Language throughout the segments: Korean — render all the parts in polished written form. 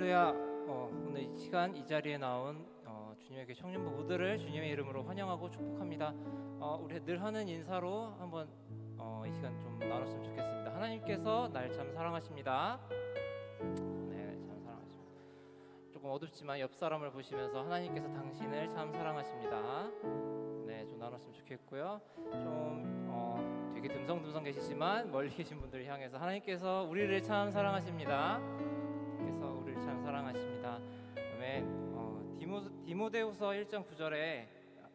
할렐루야. 오늘 이 시간 이 자리에 나온 주님의 청년부 모두를 주님의 이름으로 환영하고 축복합니다. 우리 늘 하는 인사로 한번 이 시간 좀 나눴으면 좋겠습니다. 하나님께서 날 참 사랑하십니다. 네, 참 사랑하십니다. 조금 어둡지만 옆 사람을 보시면서 하나님께서 당신을 참 사랑하십니다. 네, 좀 나눴으면 좋겠고요. 좀 되게 듬성듬성 계시지만 멀리 계신 분들을 향해서 하나님께서 우리를 참 사랑하십니다. 그래서 우리를 참 사랑하십니다. 아멘. 디모데후서 1장 9절에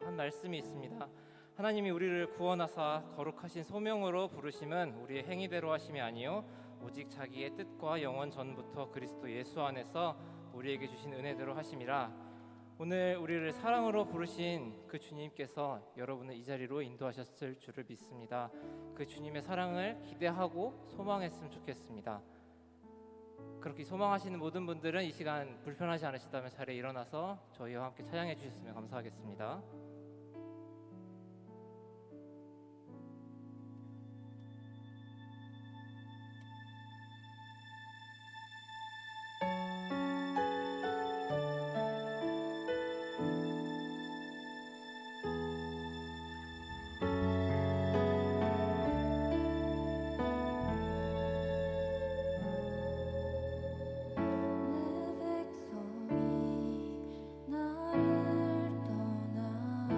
한 말씀이 있습니다. 하나님이 우리를 구원하사 거룩하신 소명으로 부르심은 우리의 행위대로 하심이 아니요 오직 자기의 뜻과 영원 전부터 그리스도 예수 안에서 우리에게 주신 은혜대로 하심이라. 오늘 우리를 사랑으로 부르신 그 주님께서 여러분을 이 자리로 인도하셨을 줄을 믿습니다. 그 주님의 사랑을 기대하고 소망했으면 좋겠습니다. 그렇게 소망하시는 모든 분들은 이 시간 불편하지 않으시다면 자리에 일어나서 저희와 함께 찬양해 주셨으면 감사하겠습니다. 내 백성이 나를 떠나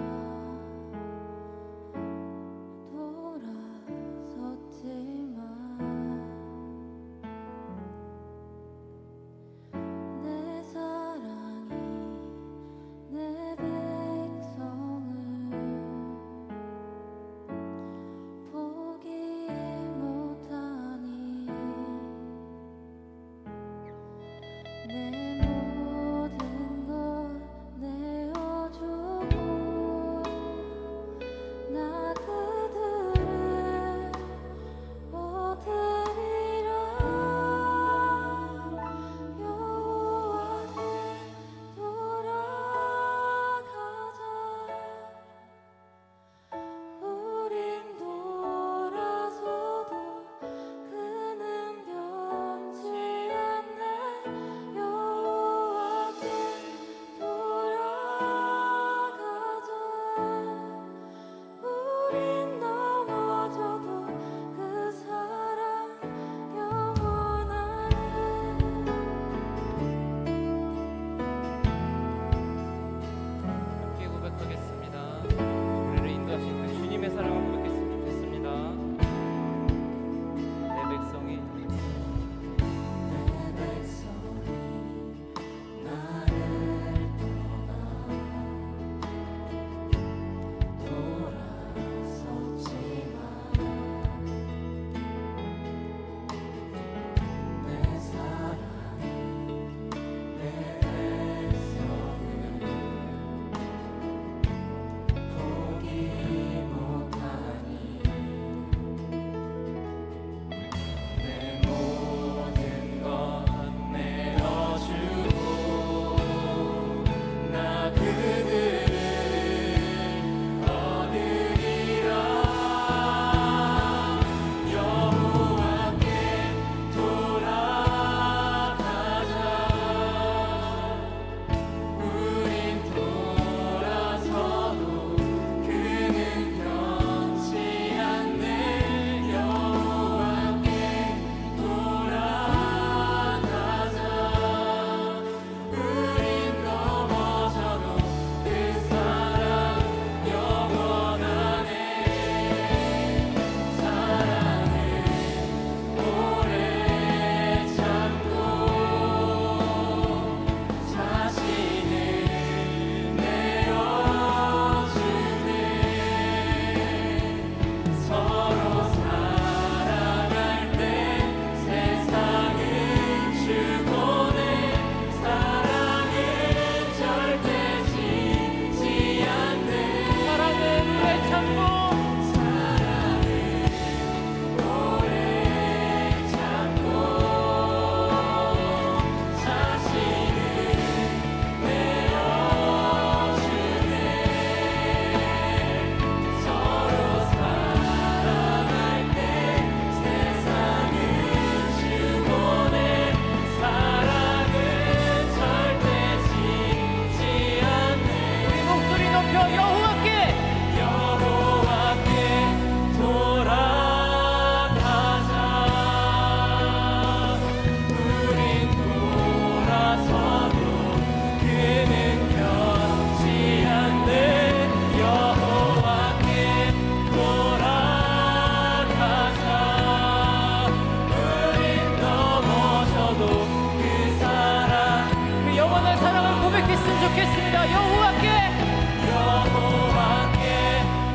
고백하겠습니다. 여호와께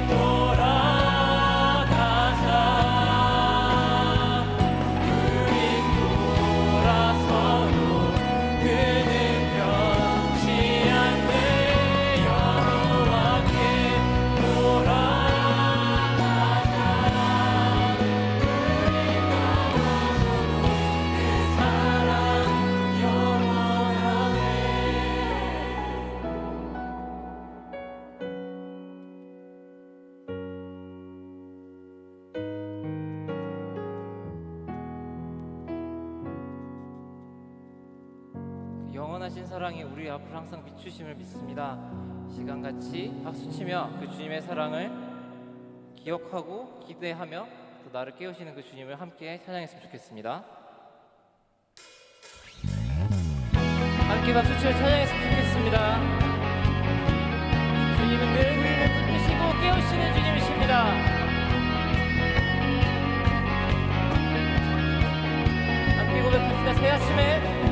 돌아가자. 우린 돌아서도 그는 변치 않네. 여호와께 돌아가자. 우린 나와서도 그 사랑 영원하네. 영원하신 사랑이 우리 앞을 항상 비추심을 믿습니다. 시간같이 박수치며 그 주님의 사랑을 기억하고 기대하며 또 나를 깨우시는 그 주님을 함께 찬양했으면 좋겠습니다. 함께 박수치며 찬양했으면 좋겠습니다. 주님은 늘 우리를 붙드시고 깨우시는 주님이십니다. 함께 고백합시다. 새 아침에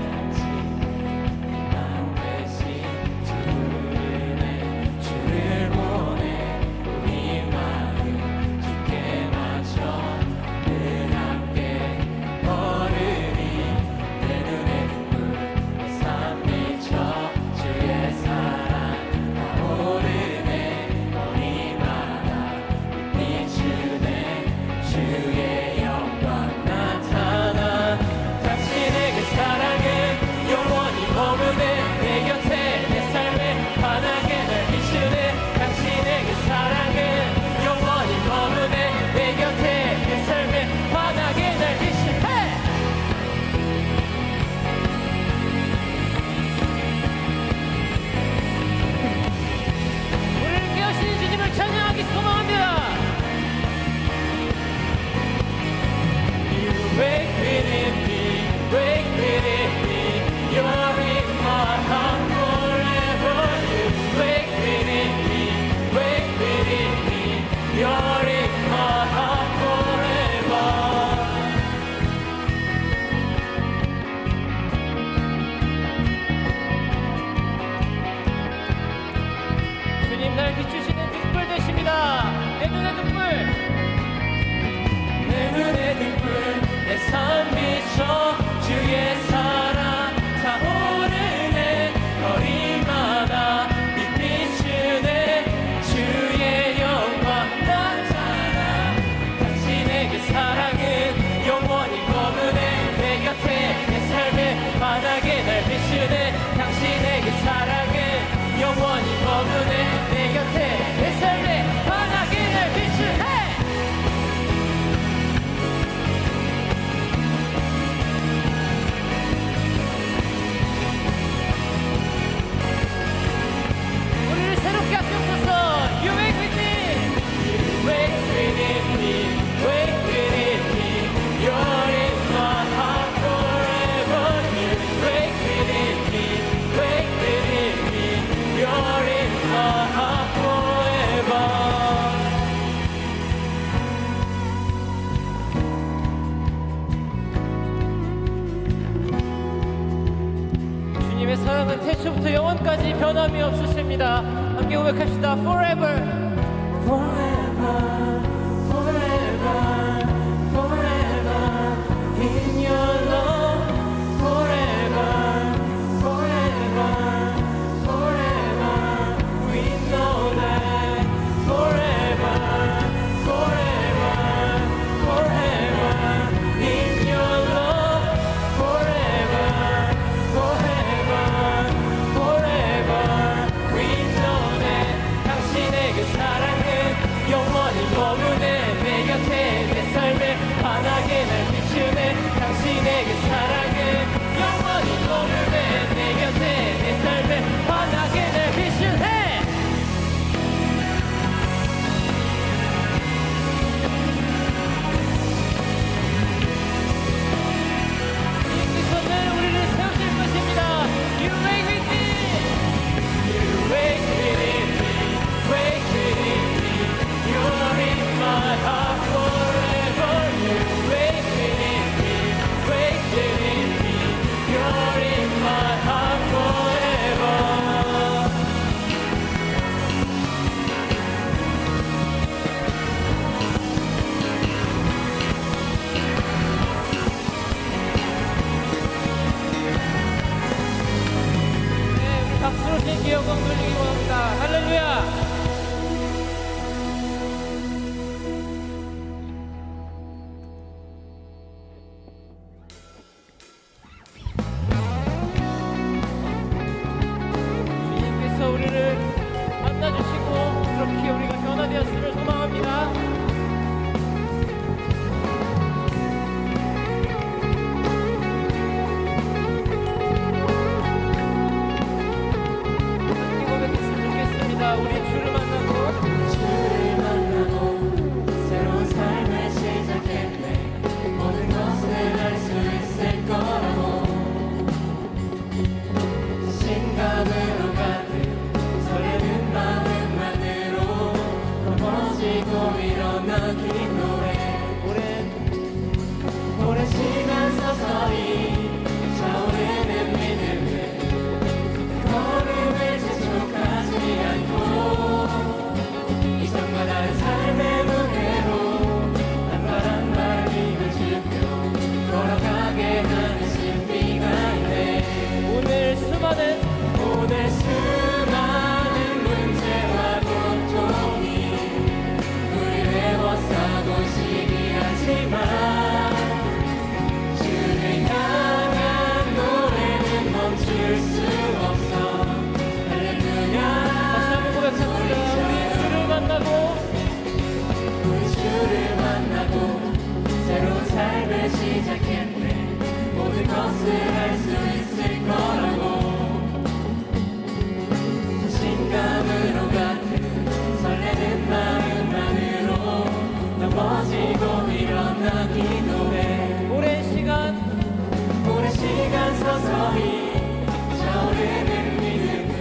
주님 날 비추시는 등불 되십니다. 내 눈의 등불, 내 눈의 등불, 내 삶 비춰 주의 사랑 타오르네. 거리마다 빛 비추네. 주의 영광 나타나. 당신의 그 사랑은 영원히 머무네. 내 곁에 내 삶의 바닥에 날 비추네. 당신의 그 사랑은 영원히 머무네. 내 곁에 내 삶의 바닥에 날 비추네. 우리를 새롭게 하시옵소서. You wake with me, you wake with me, wake with me. You're in my heart forever. You wake with me, wake with me. You're in my heart forever. 주님의 사랑은 태초부터 영원까지 변함이 없으십니다. 함께 고백합시다. Forever, forever, forever, forever in your love. Forever, forever, forever. We know that. Forever, forever, forever in your love. Forever, forever, forever. We know that. 당신의 그 사랑은 영원히 머무네. 내 곁에 내 되셨음을 소망합니다. 함께 고백했으면 좋겠습니다. 우리 주를 만나고 새로운 삶을 시작했네. 모든 것을 알 수 있을 거라고 자신감으로 가득 설레는 마음만으로 넘어지고 일어나긴 노래. 오랜 시간 서서히 차오르는 믿음을 걸음을 재촉하지 않고 이전과 다른 삶의 무게로 한발 한발 힘을 주며 걸어가게 하는 신비가 있네. 오늘 수많은 문제와 고통이 우리를 에워싸고 시기하지만 주를 향한 노래는 멈출 수 없어. 할렐루야. 다시 한번 고백합시다. 우리 주를 만나고 새로운 삶을 시작했네. 모든 것을 알 수 있을 거라고 자신감으로 가득 설레는 마음만으로 넘어지고 일어나기 노래. 오랜 시간 서서히 차오르는 믿음을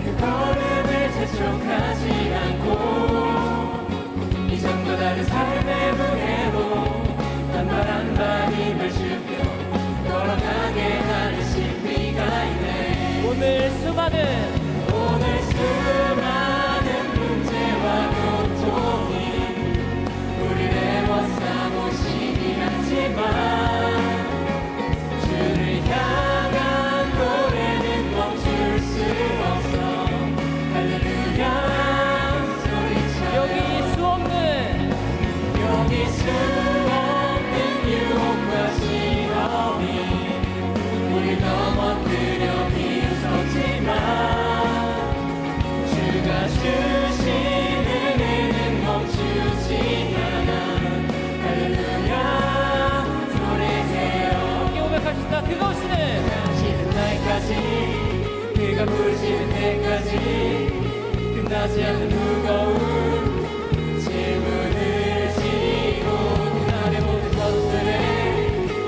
그 걸음을 재촉하지 않고 이전과 다른 삶의 무게로 한발 한발 힘을 주며 걸어가게 하는 신비가 있네. 오늘 수많은 문제와 고통이 우리를 에워싸고 시기하지만 주를 향한 노래는 멈출 수 없어. 할렐루야 소리쳐. 여기 수 없는 유혹과 시험이 우릴 넘어뜨려 비웃었지만 주가 주신 은혜는 멈추지 않아. 할렐루야 소리세요. 함께 고백합시다. 그가 오시는 날까지 그가 부르시는 때까지 끝나지 않는 무거운 질문을 지고 그날의 모든 것들에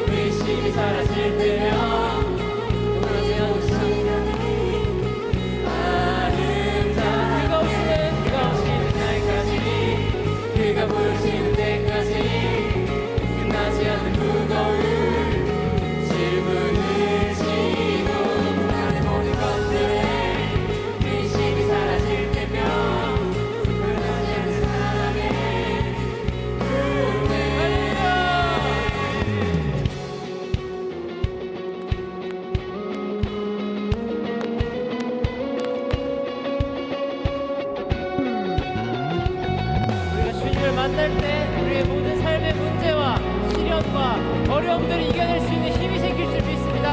의심이 사라질 때면 오로지 않는 순간이 아름다운. 그가 오시는 날까지 그가 부르시는 때까지 끝나지 않는 무거운 질문을 지고 그날의 모든 것들에 의심이 사라질 때면 변하지 않는 사랑의 은혜. 우리가 주님을 만날 때 우리의 모든 삶의 문제와 시련과 어려움들을 이겨낼 수 있는 힘이 생길 줄 믿습니다.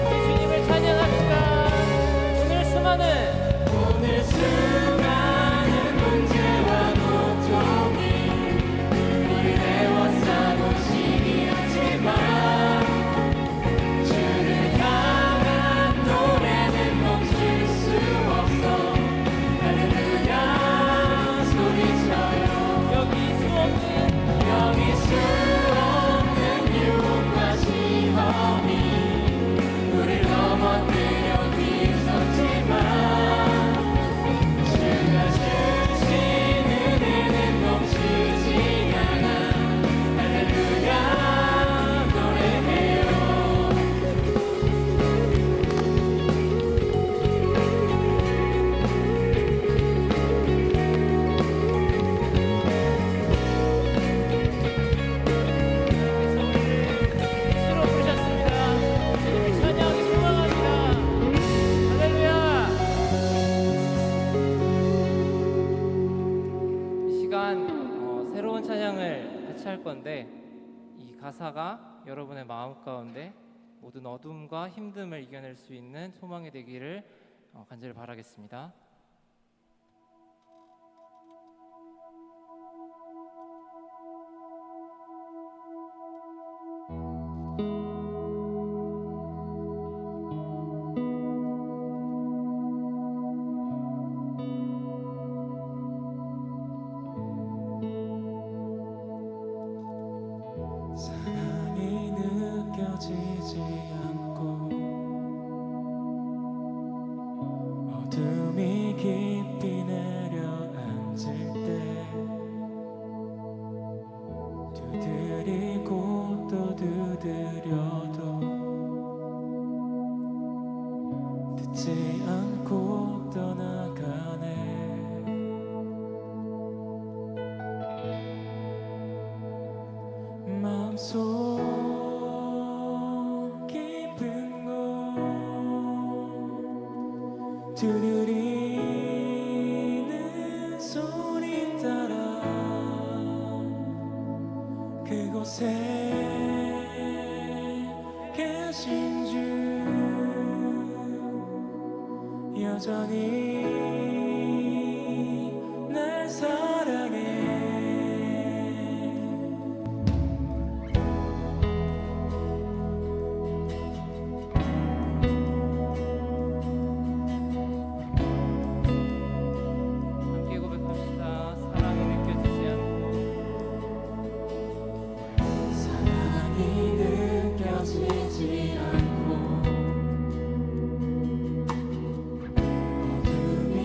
우리 주님을 찬양합시다. 오늘 수많은 문제와 고통이 우리를 에워싸고 시기하지만 주를 향한 노래는 멈출 수 없어. 할렐루야 소리쳐요. 여기 수 없는 유혹과 시험이 우릴 넘어뜨려 비웃었지만 주가 주신 은혜는 멈추지 않아. 할렐루야 노래해요. 스스로 부르셨습니다. 주님을 찬양하기 소망합니다. 할렐루야. 이 시간 새로운 찬양을 같이 할 건데 이 가사가 여러분의 마음 가운데 모든 어둠과 힘듦을 이겨낼 수 있는 소망이 되기를 간절히 바라겠습니다. 사랑이 느껴지지 않고 어둠이 깊이 내려앉을 때 두드리고 또 두드려도 듣지 않고 떠나가네. 마음속 깊은 곳 두드리는 소리 따라 그곳에 계신 주 여전히 날 사랑해. 함께 고백합시다. 사랑이 느껴지지 않고 사랑이 느껴지지 않고 어둠이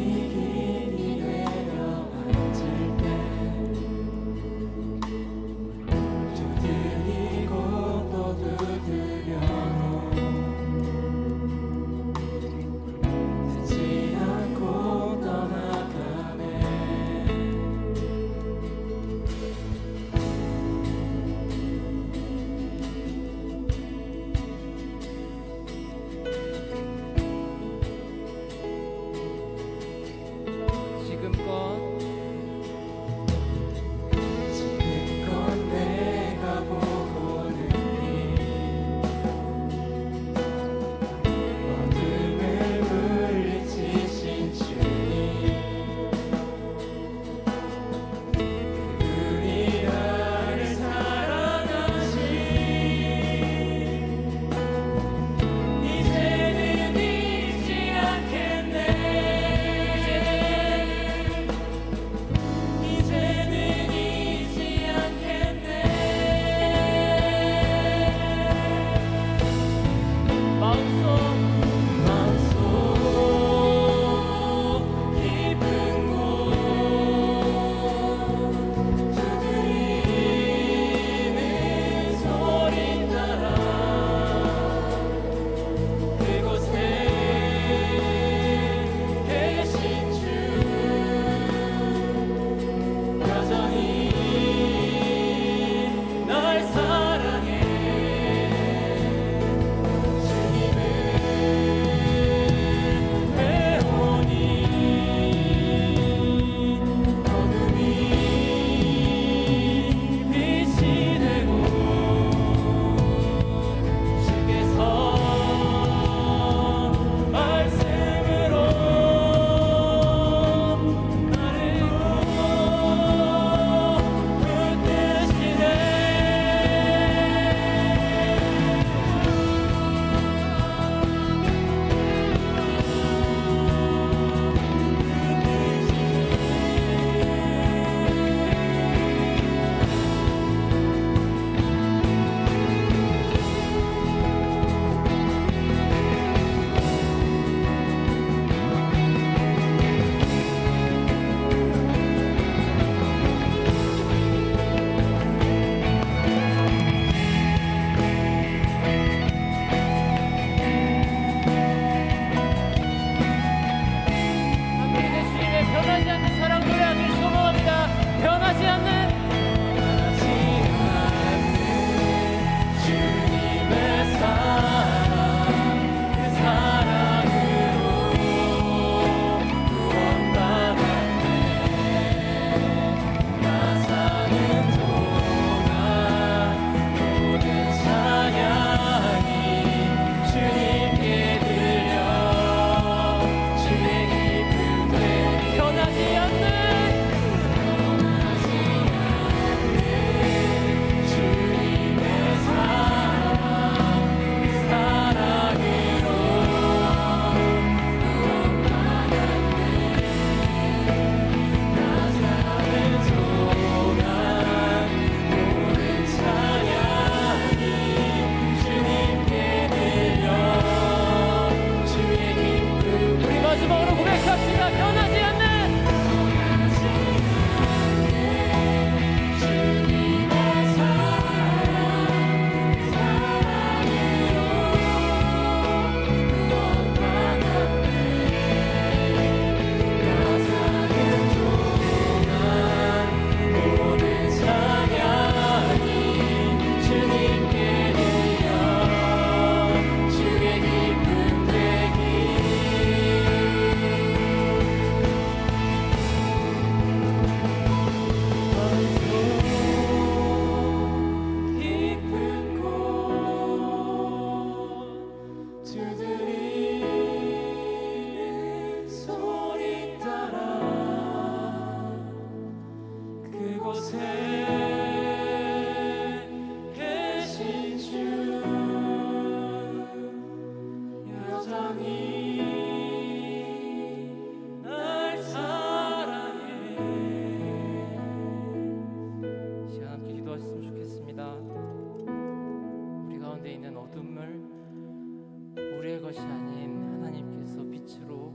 것이 아닌 하나님께서 빛으로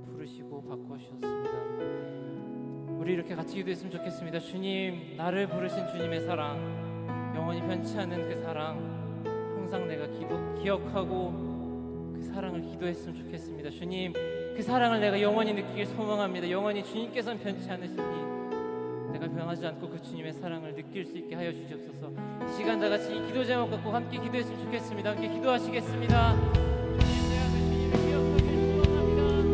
부르시고 바꿔주셨습니다. 우리 이렇게 같이 기도했으면 좋겠습니다. 주님, 나를 부르신 주님의 사랑, 영원히 변치 않는 그 사랑, 항상 내가 기억하고 그 사랑을 기도했으면 좋겠습니다. 주님, 그 사랑을 내가 영원히 느끼길 소망합니다. 영원히 주님께서는 변치 않으시니 내가 변하지 않고 그 주님의 사랑을 느낄 수 있게 하여 주시옵소서. 이 시간 다 같이 이 기도 제목 갖고 함께 기도했으면 좋겠습니다. 함께 기도하시겠습니다. 주님, 내가 그 주님을 기억하길 소망합니다.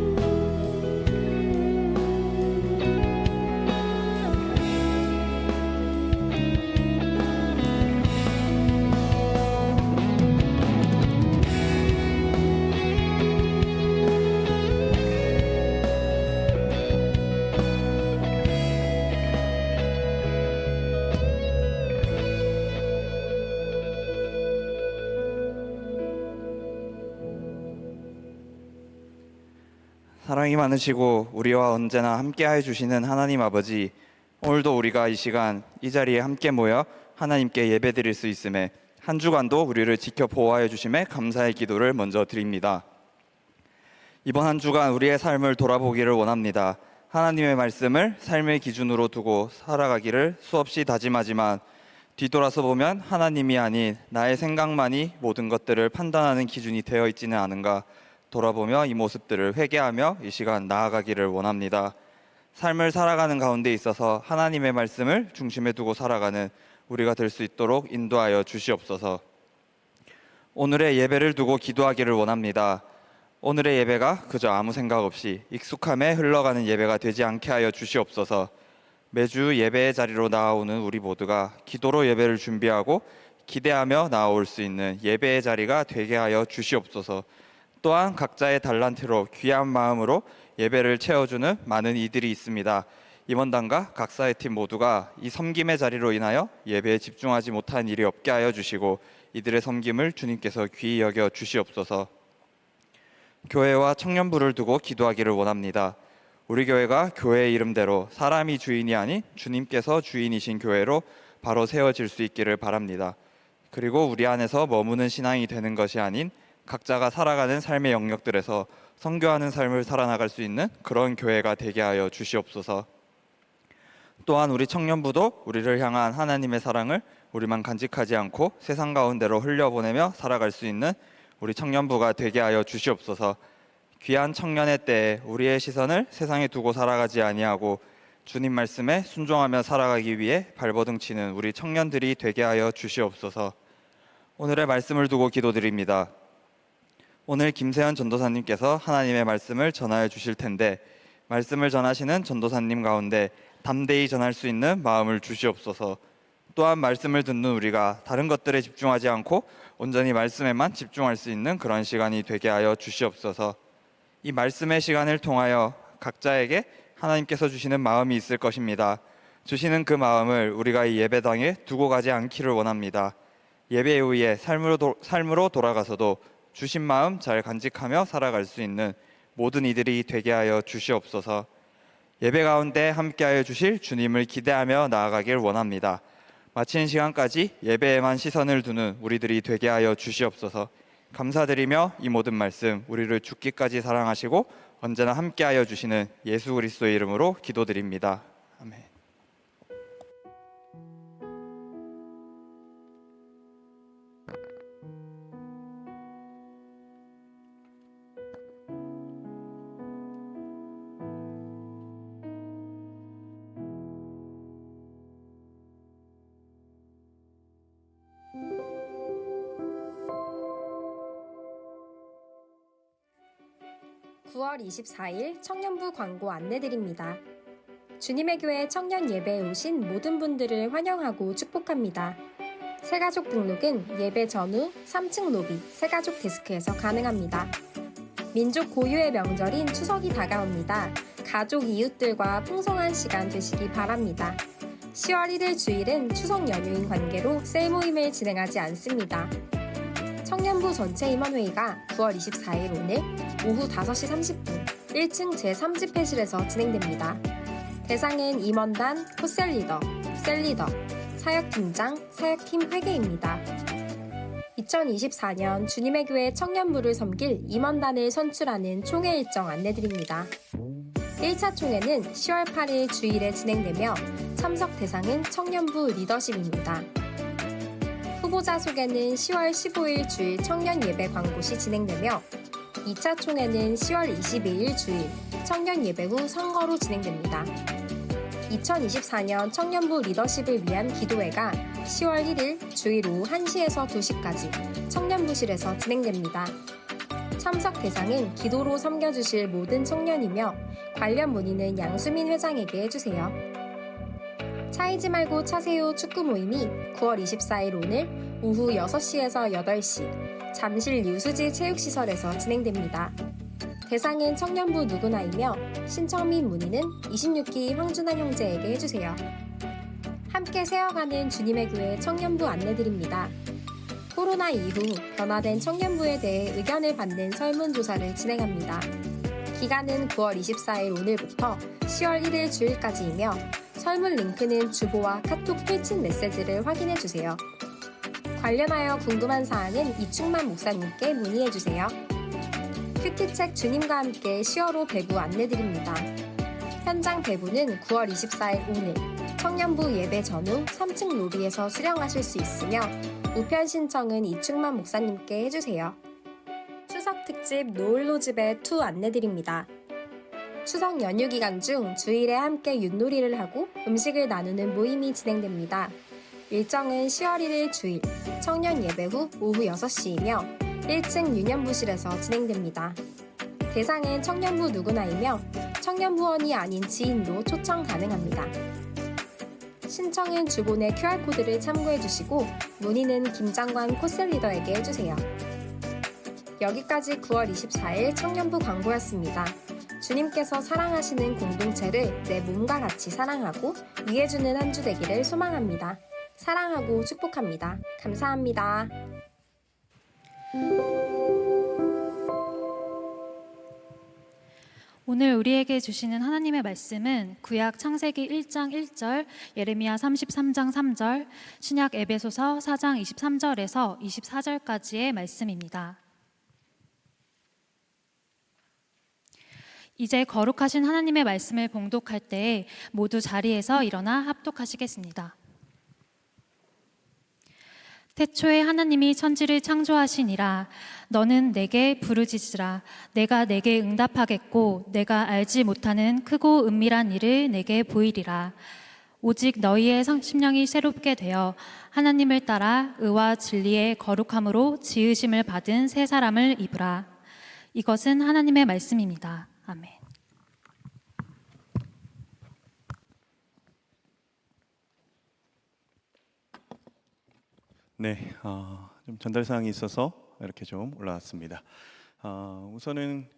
사랑이 많으시고 우리와 언제나 함께하여 주시는 하나님 아버지, 오늘도 우리가 이 시간 이 자리에 함께 모여 하나님께 예배드릴 수 있음에 한 주간도 우리를 지켜 보호하여 주심에 감사의 기도를 먼저 드립니다. 이번 한 주간 우리의 삶을 돌아보기를 원합니다. 하나님의 말씀을 삶의 기준으로 두고 살아가기를 수없이 다짐하지만 뒤돌아서 보면 하나님이 아닌 나의 생각만이 모든 것들을 판단하는 기준이 되어 있지는 않은가 돌아보며 이 모습들을 회개하며 이 시간 나아가기를 원합니다. 삶을 살아가는 가운데 있어서 하나님의 말씀을 중심에 두고 살아가는 우리가 될 수 있도록 인도하여 주시옵소서. 오늘의 예배를 두고 기도하기를 원합니다. 오늘의 예배가 그저 아무 생각 없이 익숙함에 흘러가는 예배가 되지 않게 하여 주시옵소서. 매주 예배의 자리로 나아오는 우리 모두가 기도로 예배를 준비하고 기대하며 나아올 수 있는 예배의 자리가 되게 하여 주시옵소서. 또한 각자의 달란트로 귀한 마음으로 예배를 채워주는 많은 이들이 있습니다. 임원단과 각사의 팀 모두가 이 섬김의 자리로 인하여 예배에 집중하지 못한 일이 없게 하여 주시고 이들의 섬김을 주님께서 귀히 여겨 주시옵소서. 교회와 청년부를 두고 기도하기를 원합니다. 우리 교회가 교회의 이름대로 사람이 주인이 아닌 주님께서 주인이신 교회로 바로 세워질 수 있기를 바랍니다. 그리고 우리 안에서 머무는 신앙이 되는 것이 아닌 각자가 살아가는 삶의 영역들에서 선교하는 삶을 살아나갈 수 있는 그런 교회가 되게 하여 주시옵소서. 또한 우리 청년부도 우리를 향한 하나님의 사랑을 우리만 간직하지 않고 세상 가운데로 흘려보내며 살아갈 수 있는 우리 청년부가 되게 하여 주시옵소서. 귀한 청년의 때에 우리의 시선을 세상에 두고 살아가지 아니하고 주님 말씀에 순종하며 살아가기 위해 발버둥 치는 우리 청년들이 되게 하여 주시옵소서. 오늘의 말씀을 두고 기도드립니다. 오늘 김세현 전도사님께서 하나님의 말씀을 전하여 주실 텐데 말씀을 전하시는 전도사님 가운데 담대히 전할 수 있는 마음을 주시옵소서. 또한 말씀을 듣는 우리가 다른 것들에 집중하지 않고 온전히 말씀에만 집중할 수 있는 그런 시간이 되게 하여 주시옵소서. 이 말씀의 시간을 통하여 각자에게 하나님께서 주시는 마음이 있을 것입니다. 주시는 그 마음을 우리가 이 예배당에 두고 가지 않기를 원합니다. 예배 후에 삶으로 돌아가서도 주신 마음 잘 간직하며 살아갈 수 있는 모든 이들이 되게 하여 주시옵소서. 예배 가운데 함께하여 주실 주님을 기대하며 나아가길 원합니다. 마치는 시간까지 예배에만 시선을 두는 우리들이 되게 하여 주시옵소서. 감사드리며 이 모든 말씀 우리를 죽기까지 사랑하시고 언제나 함께하여 주시는 예수 그리스도의 이름으로 기도드립니다. 아멘. (9월 24일) 청년부 광고 안내드립니다. 주님의 교회 청년 예배에 오신 모든 분들을 환영하고 축복합니다. 새가족 등록은 예배 전후 3층 로비 새가족 데스크에서 가능합니다. 민족 고유의 명절인 추석이 다가옵니다. 가족 이웃들과 풍성한 시간 되시기 바랍니다. 10월 1일 주일은 추석 연휴인 관계로 셀 모임을 진행하지 않습니다. 청년부 전체 임원회의가 9월 24일 오늘 오후 5시 30분 1층 제3집회실에서 진행됩니다. 대상은 임원단, 코셀리더, 셀리더, 사역팀장, 사역팀 회계입니다. 2024년 주님의 교회 청년부를 섬길 임원단을 선출하는 총회 일정 안내드립니다. 1차 총회는 10월 8일 주일에 진행되며 참석 대상은 청년부 리더십입니다. 후보자 소개는 10월 15일 주일 청년 예배 광고 시 진행되며 2차 총회는 10월 22일 주일 청년 예배 후 선거로 진행됩니다. 2024년 청년부 리더십을 위한 기도회가 10월 1일 주일 오후 1시에서 2시까지 청년부실에서 진행됩니다. 참석 대상은 기도로 섬겨주실 모든 청년이며 관련 문의는 양수민 회장에게 해주세요. 차이지 말고 차세요 축구 모임이 9월 24일 오늘 오후 6시에서 8시 잠실 유수지 체육시설에서 진행됩니다. 대상은 청년부 누구나이며 신청 및 문의는 26기 황준환 형제에게 해주세요. 함께 세워가는 주님의 교회 청년부 안내드립니다. 코로나 이후 변화된 청년부에 대해 의견을 받는 설문조사를 진행합니다. 기간은 9월 24일 오늘부터 10월 1일 주일까지이며 설문 링크는 주보와 카톡 필친 메시지를 확인해주세요. 관련하여 궁금한 사항은 이충만 목사님께 문의해주세요. 큐티책 주님과 함께 10월호 배부 안내드립니다. 현장 배부는 9월 24일 오늘 청년부 예배 전후 3층 로비에서 수령하실 수 있으며 우편 신청은 이충만 목사님께 해주세요. 추석 특집 노을로집의 2 안내드립니다. 추석 연휴 기간 중 주일에 함께 윷놀이를 하고 음식을 나누는 모임이 진행됩니다. 일정은 10월 1일 주일 청년 예배 후 오후 6시이며 1층 유년부실에서 진행됩니다. 대상은 청년부 누구나이며 청년부원이 아닌 지인도 초청 가능합니다. 신청은 주보 내 QR코드를 참고해주시고 문의는 김장관 코스리더에게 해주세요. 여기까지 9월 24일 청년부 광고였습니다. 주님께서 사랑하시는 공동체를 내 몸과 같이 사랑하고 위해주는 한 주 되기를 소망합니다. 사랑하고 축복합니다. 감사합니다. 오늘 우리에게 주시는 하나님의 말씀은 구약 창세기 1장 1절, 예레미야 33장 3절, 신약 에베소서 4장 23절에서 24절까지의 말씀입니다. 이제 거룩하신 하나님의 말씀을 봉독할 때에 모두 자리에서 일어나 합독하시겠습니다. 태초에 하나님이 천지를 창조하시니라. 너는 내게 부르짖으라. 내가 내게 응답하겠고 내가 알지 못하는 크고 은밀한 일을 내게 보이리라. 오직 너희의 심령이 새롭게 되어 하나님을 따라 의와 진리의 거룩함으로 지으심을 받은 새 사람을 입으라. 이것은 하나님의 말씀입니다. 아멘. 네, 좀 전달 사항이 있어서 이렇게 좀 올라왔습니다. 우선은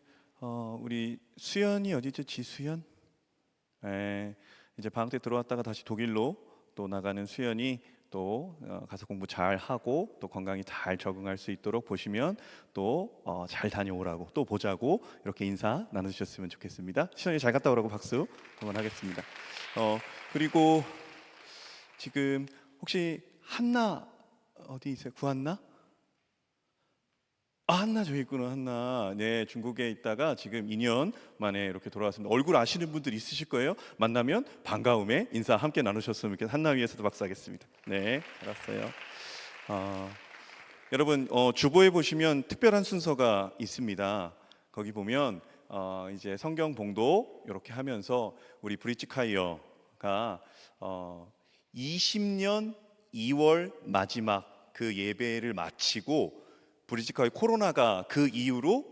우리 수연이 어디죠? 지수연? 네, 이제 방학 때 들어왔다가 다시 독일로 또 나가는 수연이 또 가서 공부 잘 하고 또 건강히 잘 적응할 수 있도록 보시면 또 잘 다녀오라고 또 보자고 이렇게 인사 나눠주셨으면 좋겠습니다. 수연이 잘 갔다 오라고 박수 한번 하겠습니다. 그리고 지금 혹시 한나 어디 있어요? 구한나? 한나 저기 있구나. 한나. 네, 중국에 있다가 지금 2년 만에 이렇게 돌아왔습니다. 얼굴 아시는 분들 있으실 거예요. 만나면 반가움에 인사 함께 나누셨으면 좋겠습니다. 한나 위해서도 박수하겠습니다. 네, 알았어요. 여러분 주보에 보시면 특별한 순서가 있습니다. 거기 보면 이제 성경 봉독 이렇게 하면서 우리 브릿지 카이어가 20년 2월 마지막 그 예배를 마치고 브릿지카이어 코로나가 그 이후로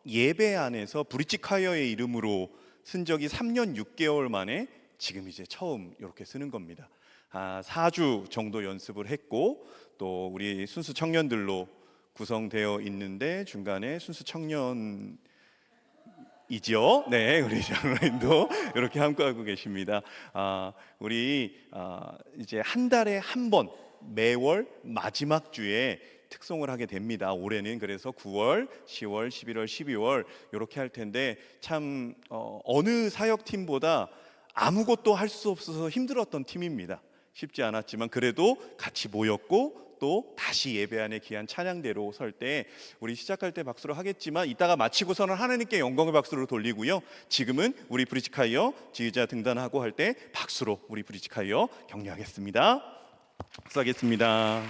예배 안에서 브릿지카이어의 이름으로 쓴 적이 3년 6개월 만에 지금 이제 처음 이렇게 쓰는 겁니다. 4주 정도 연습을 했고 또 우리 순수 청년들로 구성되어 있는데 중간에 순수 청년 이지요. 네, 우리 장로님도 이렇게 함께하고 계십니다. 우리 이제 한 달에 한 번 매월 마지막 주에 특송을 하게 됩니다. 올해는 그래서 9월, 10월, 11월, 12월 이렇게 할 텐데 참 어느 사역팀보다 아무것도 할 수 없어서 힘들었던 팀입니다. 쉽지 않았지만 그래도 같이 모였고 또 다시 예배 안에 귀한 찬양대로 설 때 우리 시작할 때 박수로 하겠지만 이따가 마치고서는 하나님께 영광의 박수로 돌리고요. 지금은 우리 브리지카이어 지휘자 등단하고 할 때 박수로 우리 브리지카이어 격려하겠습니다. 박수하겠습니다.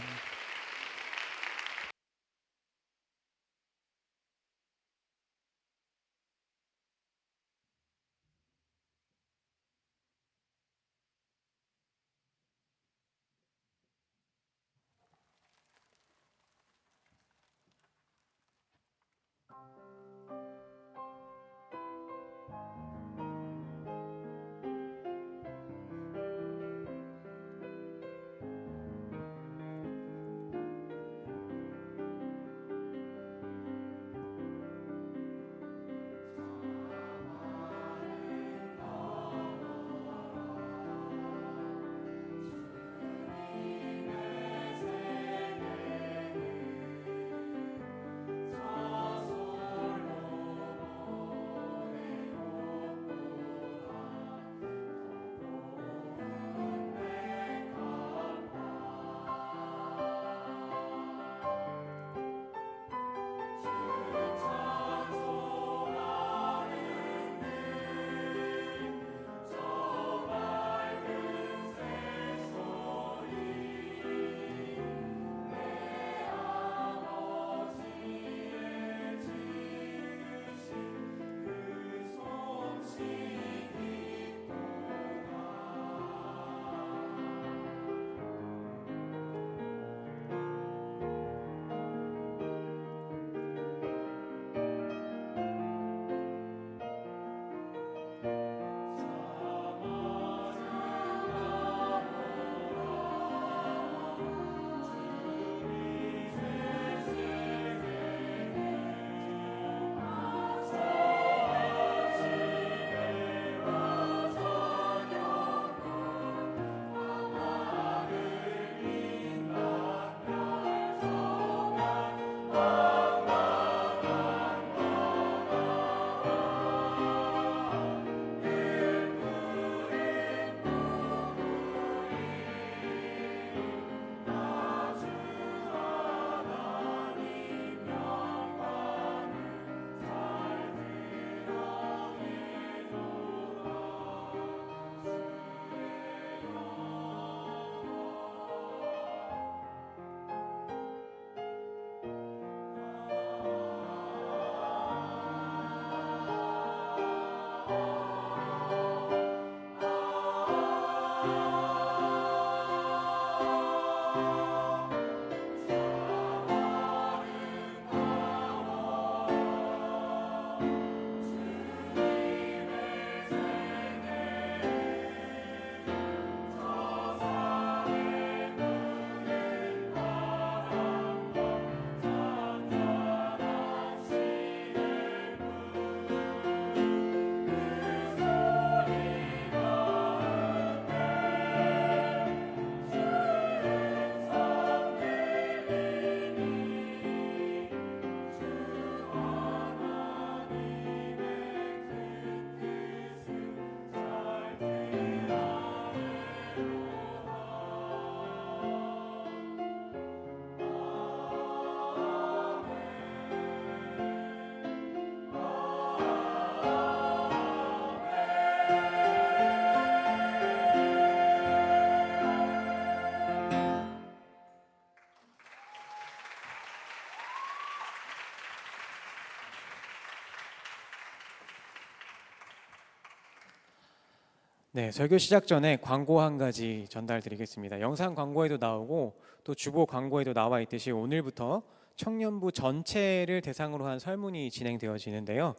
네, 설교 시작 전에 광고 한 가지 전달드리겠습니다. 영상 광고에도 나오고 또 주보 광고에도 나와 있듯이 오늘부터 청년부 전체를 대상으로 한 설문이 진행되어지는데요.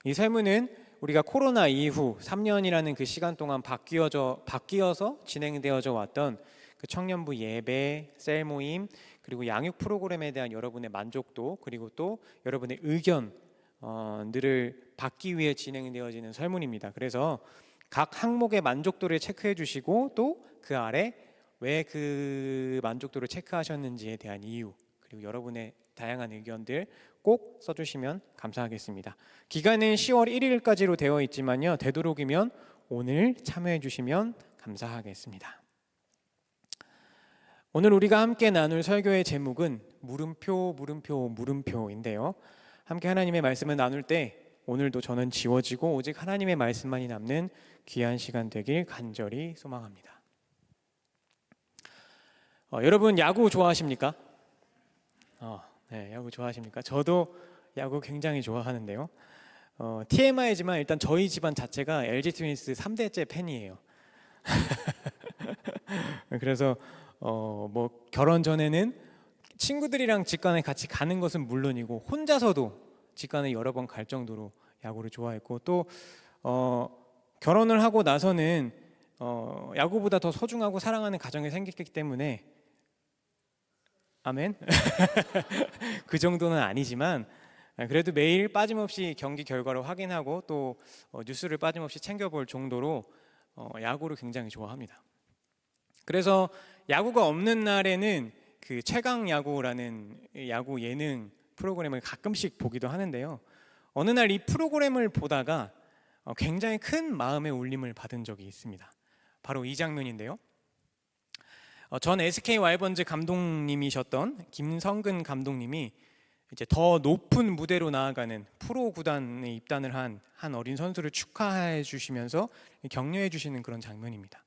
이 설문은 우리가 코로나 이후 3년이라는 그 시간 동안 바뀌어서 진행되어져 왔던 그 청년부 예배, 셀 모임, 그리고 양육 프로그램에 대한 여러분의 만족도, 그리고 또 여러분의 의견들을 받기 위해 진행되어지는 설문입니다. 그래서 각 항목의 만족도를 체크해 주시고 또 그 아래 왜 그 만족도를 체크하셨는지에 대한 이유, 그리고 여러분의 다양한 의견들 꼭 써주시면 감사하겠습니다. 기간은 10월 1일까지로 되어 있지만요, 되도록이면 오늘 참여해 주시면 감사하겠습니다. 오늘 우리가 함께 나눌 설교의 제목은 물음표인데요. 함께 하나님의 말씀을 나눌 때 오늘도 저는 지워지고 오직 하나님의 말씀만이 남는 귀한 시간 되길 간절히 소망합니다. 여러분 야구 좋아하십니까? 네, 야구 좋아하십니까? 저도 야구 굉장히 좋아하는데요. TMI지만 일단 저희 집안 자체가 LG 트윈스 3대째 팬이에요. 그래서 뭐 결혼 전에는 친구들이랑 직관에 같이 가는 것은 물론이고 혼자서도 직관에 여러 번 갈 정도로 야구를 좋아했고 또 결혼을 하고 나서는 야구보다 더 소중하고 사랑하는 가정이 생겼기 때문에 아멘. 그 정도는 아니지만 그래도 매일 빠짐없이 경기 결과를 확인하고 또 뉴스를 빠짐없이 챙겨볼 정도로 야구를 굉장히 좋아합니다. 그래서 야구가 없는 날에는 그 최강 야구라는 야구 예능 프로그램을 가끔씩 보기도 하는데요. 어느 날 이 프로그램을 보다가 굉장히 큰 마음의 울림을 받은 적이 있습니다. 바로 이 장면인데요. 전 SK 와이번즈 감독님이셨던 김성근 감독님이 이제 더 높은 무대로 나아가는 프로 구단에 입단을 한 어린 선수를 축하해 주시면서 격려해 주시는 그런 장면입니다.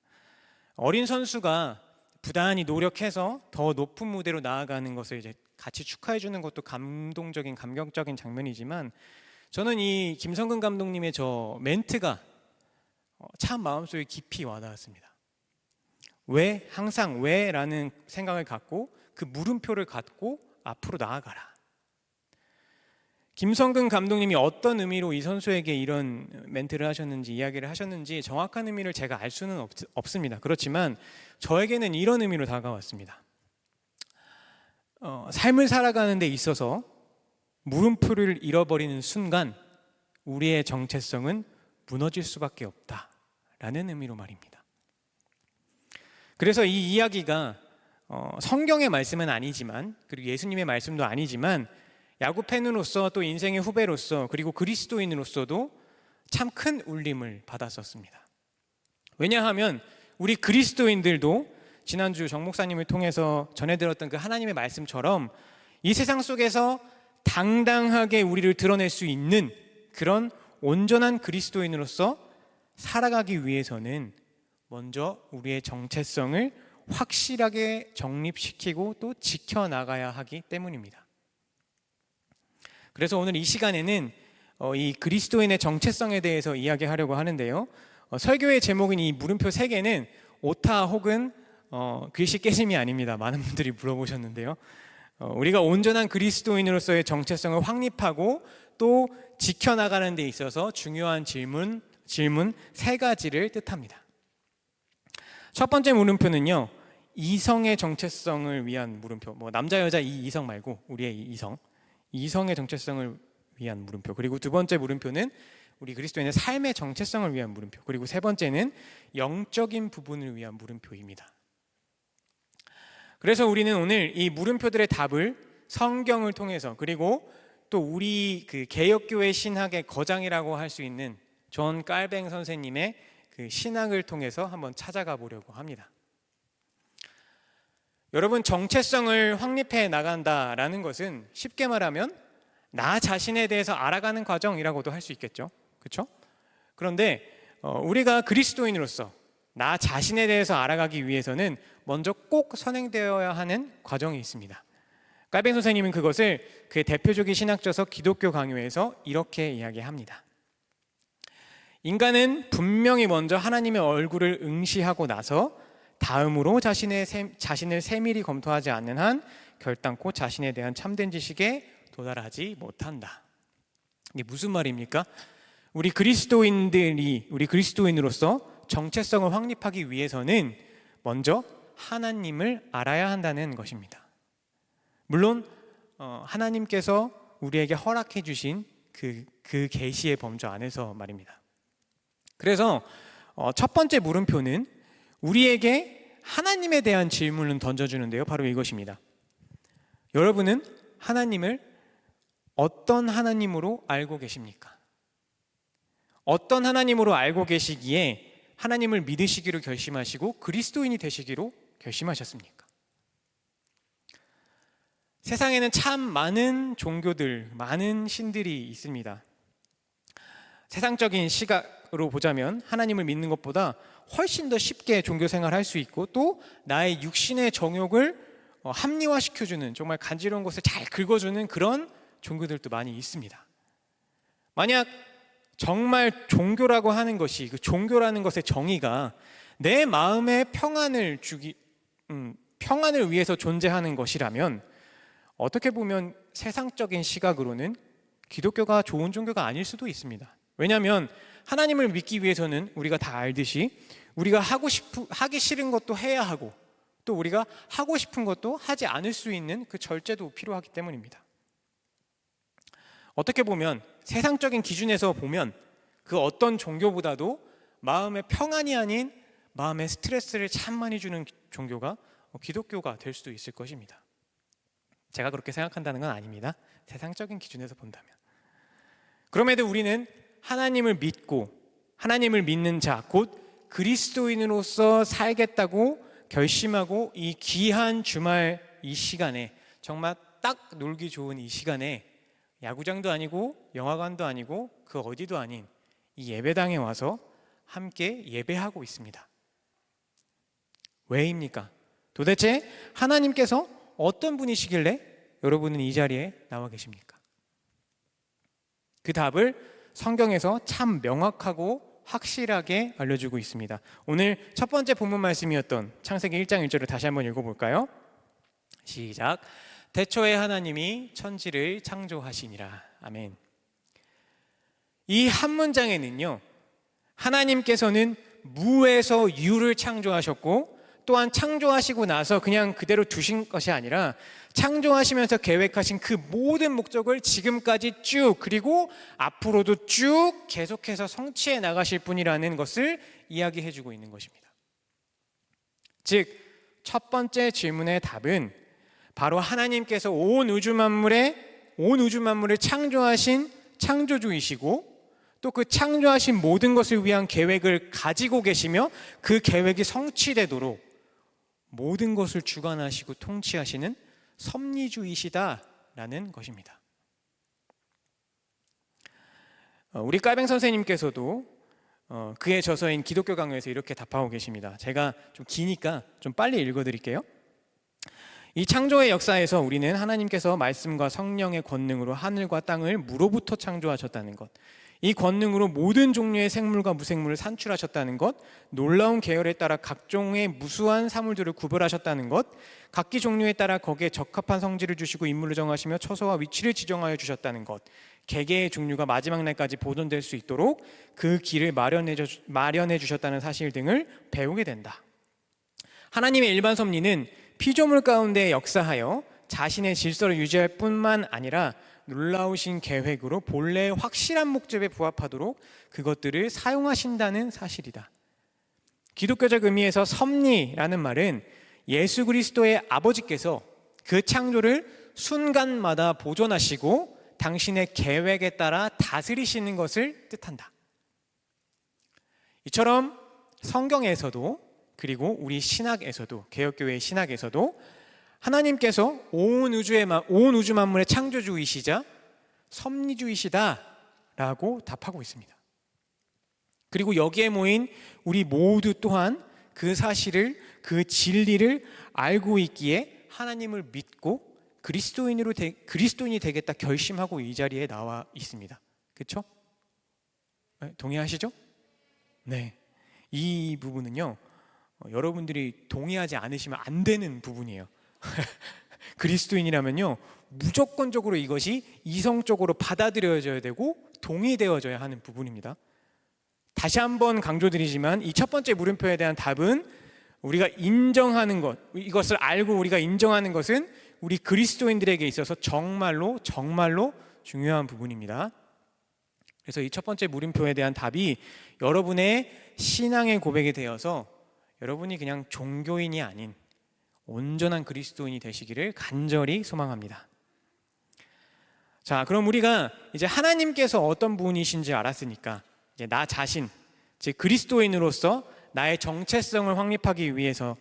어린 선수가 부단히 노력해서 더 높은 무대로 나아가는 것을 이제 같이 축하해 주는 것도 감동적인 감격적인 장면이지만 저는 이 김성근 감독님의 저 멘트가 참 마음속에 깊이 와닿았습니다. 항상 왜라는 생각을 갖고 그 물음표를 갖고 앞으로 나아가라. 김성근 감독님이 어떤 의미로 이 선수에게 이런 멘트를 하셨는지 이야기를 하셨는지 정확한 의미를 제가 알 수는 없습니다. 그렇지만 저에게는 이런 의미로 다가왔습니다. 삶을 살아가는 데 있어서 물음표를 잃어버리는 순간 우리의 정체성은 무너질 수밖에 없다라는 의미로 말입니다. 그래서 이 이야기가 성경의 말씀은 아니지만 그리고 예수님의 말씀도 아니지만 야구 팬으로서 또 인생의 후배로서 그리고 그리스도인으로서도 참 큰 울림을 받았었습니다. 왜냐하면 우리 그리스도인들도 지난주 정 목사님을 통해서 전해 들었던 그 하나님의 말씀처럼 이 세상 속에서 당당하게 우리를 드러낼 수 있는 그런 온전한 그리스도인으로서 살아가기 위해서는 먼저 우리의 정체성을 확실하게 정립시키고 또 지켜나가야 하기 때문입니다. 그래서 오늘 이 시간에는 이 그리스도인의 정체성에 대해서 이야기하려고 하는데요. 설교의 제목인 이 물음표 3개는 오타 혹은 글씨 깨짐이 아닙니다. 많은 분들이 물어보셨는데요. 우리가 온전한 그리스도인으로서의 정체성을 확립하고 또 지켜나가는 데 있어서 중요한 질문 3가지를 뜻합니다. 첫 번째 물음표는요, 이성의 정체성을 위한 물음표. 뭐 남자 여자 이 이성 말고 우리의 이 이성의 정체성을 위한 물음표. 그리고 두 번째 물음표는 우리 그리스도인의 삶의 정체성을 위한 물음표. 그리고 세 번째는 영적인 부분을 위한 물음표입니다. 그래서 우리는 오늘 이 물음표들의 답을 성경을 통해서 그리고 또 우리 그 개혁교회 신학의 거장이라고 할 수 있는 존 깔뱅 선생님의 그 신학을 통해서 한번 찾아가 보려고 합니다. 여러분, 정체성을 확립해 나간다라는 것은 쉽게 말하면 나 자신에 대해서 알아가는 과정이라고도 할 수 있겠죠. 그렇죠? 그런데 우리가 그리스도인으로서 나 자신에 대해서 알아가기 위해서는 먼저 꼭 선행되어야 하는 과정이 있습니다. 깔뱅 선생님은 그것을 그의 대표적인 신학저서 기독교 강요에서 이렇게 이야기합니다. 인간은 분명히 먼저 하나님의 얼굴을 응시하고 나서 다음으로 자신을 세밀히 검토하지 않는 한 결단코 자신에 대한 참된 지식에 도달하지 못한다. 이게 무슨 말입니까? 우리 그리스도인으로서 정체성을 확립하기 위해서는 먼저 하나님을 알아야 한다는 것입니다. 물론 하나님께서 우리에게 허락해 주신 그 계시의 범주 안에서 말입니다. 그래서 첫 번째 물음표는 우리에게 하나님에 대한 질문을 던져주는데요. 바로 이것입니다. 여러분은 하나님을 어떤 하나님으로 알고 계십니까? 어떤 하나님으로 알고 계시기에 하나님을 믿으시기로 결심하시고 그리스도인이 되시기로 결심하셨습니까? 세상에는 참 많은 종교들, 많은 신들이 있습니다. 세상적인 시각으로 보자면 하나님을 믿는 것보다 훨씬 더 쉽게 종교 생활을 할 수 있고 또 나의 육신의 정욕을 합리화시켜주는 정말 간지러운 것을 잘 긁어주는 그런 종교들도 많이 있습니다. 만약 정말 종교라고 하는 것이 그 종교라는 것의 정의가 내 마음의 평안을 평안을 위해서 존재하는 것이라면 어떻게 보면 세상적인 시각으로는 기독교가 좋은 종교가 아닐 수도 있습니다. 왜냐하면 하나님을 믿기 위해서는 우리가 다 알듯이 우리가 하기 싫은 것도 해야 하고 또 우리가 하고 싶은 것도 하지 않을 수 있는 그 절제도 필요하기 때문입니다. 어떻게 보면 세상적인 기준에서 보면 그 어떤 종교보다도 마음의 평안이 아닌 마음의 스트레스를 참 많이 주는 종교가 기독교가 될 수도 있을 것입니다. 제가 그렇게 생각한다는 건 아닙니다. 세상적인 기준에서 본다면. 그럼에도 우리는 하나님을 믿고 하나님을 믿는 자, 곧 그리스도인으로서 살겠다고 결심하고 이 귀한 주말 이 시간에 정말 딱 놀기 좋은 이 시간에 야구장도 아니고 영화관도 아니고 그 어디도 아닌 이 예배당에 와서 함께 예배하고 있습니다. 왜입니까? 도대체 하나님께서 어떤 분이시길래 여러분은 이 자리에 나와 계십니까? 그 답을 성경에서 참 명확하고 확실하게 알려주고 있습니다. 오늘 첫 번째 본문 말씀이었던 창세기 1장 1절을 다시 한번 읽어볼까요? 시작. 태초에 하나님이 천지를 창조하시니라. 아멘. 이 한 문장에는요, 하나님께서는 무에서 유를 창조하셨고 또한 창조하시고 나서 그냥 그대로 두신 것이 아니라 창조하시면서 계획하신 그 모든 목적을 지금까지 쭉 그리고 앞으로도 쭉 계속해서 성취해 나가실 분이라는 것을 이야기해 주고 있는 것입니다. 즉, 첫 번째 질문의 답은 바로 하나님께서 온 우주 만물을 창조하신 창조주이시고 또 그 창조하신 모든 것을 위한 계획을 가지고 계시며 그 계획이 성취되도록 모든 것을 주관하시고 통치하시는 섭리주이시다라는 것입니다. 우리 까뱅 선생님께서도 그의 저서인 기독교 강요에서 이렇게 답하고 계십니다. 제가 좀 기니까 좀 빨리 읽어드릴게요. 이 창조의 역사에서 우리는 하나님께서 말씀과 성령의 권능으로 하늘과 땅을 무로부터 창조하셨다는 것, 이 권능으로 모든 종류의 생물과 무생물을 산출하셨다는 것, 놀라운 계열에 따라 각종의 무수한 사물들을 구별하셨다는 것, 각기 종류에 따라 거기에 적합한 성질을 주시고 인물을 정하시며 처소와 위치를 지정하여 주셨다는 것, 개개의 종류가 마지막 날까지 보존될 수 있도록 그 길을 마련해 주셨다는 사실 등을 배우게 된다. 하나님의 일반 섭리는 피조물 가운데 역사하여 자신의 질서를 유지할 뿐만 아니라 놀라우신 계획으로 본래의 확실한 목적에 부합하도록 그것들을 사용하신다는 사실이다. 기독교적 의미에서 섭리라는 말은 예수 그리스도의 아버지께서 그 창조를 순간마다 보존하시고 당신의 계획에 따라 다스리시는 것을 뜻한다. 이처럼 성경에서도 그리고 우리 신학에서도 개혁교회의 신학에서도 하나님께서 온 우주 만물의 창조주이시자 섭리주이시다라고 답하고 있습니다. 그리고 여기에 모인 우리 모두 또한 그 사실을, 그 진리를 알고 있기에 하나님을 믿고 그리스도인이 되겠다 결심하고 이 자리에 나와 있습니다. 그렇죠? 동의하시죠? 네. 이 부분은요, 여러분들이 동의하지 않으시면 안 되는 부분이에요. 그리스도인이라면요, 무조건적으로 이것이 이성적으로 받아들여져야 되고 동의되어져야 하는 부분입니다. 다시 한번 강조드리지만 이 첫 번째 물음표에 대한 답은 우리가 인정하는 것, 이것을 알고 우리가 인정하는 것은 우리 그리스도인들에게 있어서 정말로 중요한 부분입니다. 그래서 이 첫 번째 물음표에 대한 답이 여러분의 신앙의 고백이 되어서 여러분이 그냥 종교인이 아닌 온전한 그리스도인이 되시기를 간절히 소망합니다. 자, 그럼 우리가 이제 하나님께서 어떤 분이신지 알았으니까 이제 나 자신, 즉 그리스도인으로서 나의 정체성을 확립하기 위해서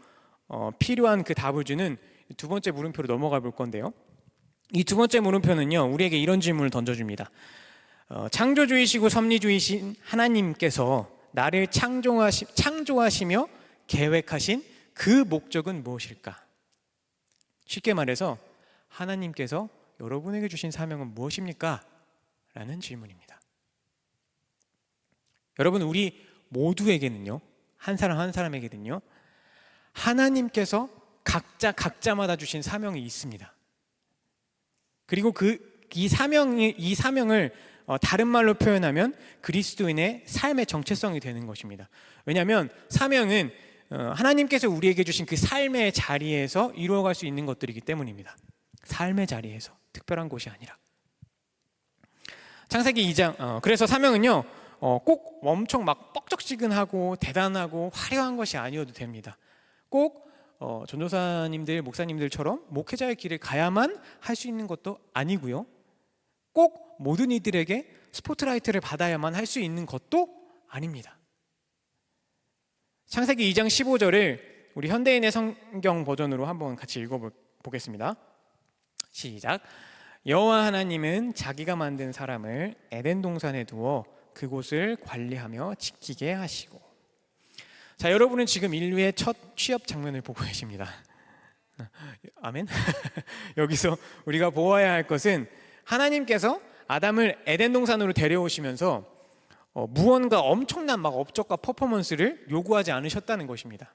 필요한 그 답을 주는 두 번째 물음표로 넘어가 볼 건데요. 이 두 번째 물음표는요, 우리에게 이런 질문을 던져줍니다. 창조주이시고 섭리주이신 하나님께서 나를 창조하시며 계획하신 그 목적은 무엇일까? 쉽게 말해서 하나님께서 여러분에게 주신 사명은 무엇입니까? 라는 질문입니다. 여러분, 우리 모두에게는요, 한 사람 한 사람에게는요, 하나님께서 각자마다 주신 사명이 있습니다. 그리고 이 사명을 다른 말로 표현하면 그리스도인의 삶의 정체성이 되는 것입니다. 왜냐하면 사명은 하나님께서 우리에게 주신 그 삶의 자리에서 이루어갈 수 있는 것들이기 때문입니다. 삶의 자리에서, 특별한 곳이 아니라. 창세기 2장, 그래서 사명은요, 꼭 엄청 막 뻑적지근하고 대단하고 화려한 것이 아니어도 됩니다. 꼭 전도사님들, 목사님들처럼 목회자의 길을 가야만 할 수 있는 것도 아니고요. 꼭 모든 이들에게 스포트라이트를 받아야만 할 수 있는 것도 아닙니다. 창세기 2장 15절을 우리 현대인의 성경 버전으로 한번 같이 읽어보겠습니다. 시작. 여호와 하나님은 자기가 만든 사람을 에덴 동산에 두어 그곳을 관리하며 지키게 하시고. 자, 여러분은 지금 인류의 첫 취업 장면을 보고 계십니다. 아멘. 여기서 우리가 보아야 할 것은 하나님께서 아담을 에덴 동산으로 데려오시면서 무언가 엄청난 막 업적과 퍼포먼스를 요구하지 않으셨다는 것입니다.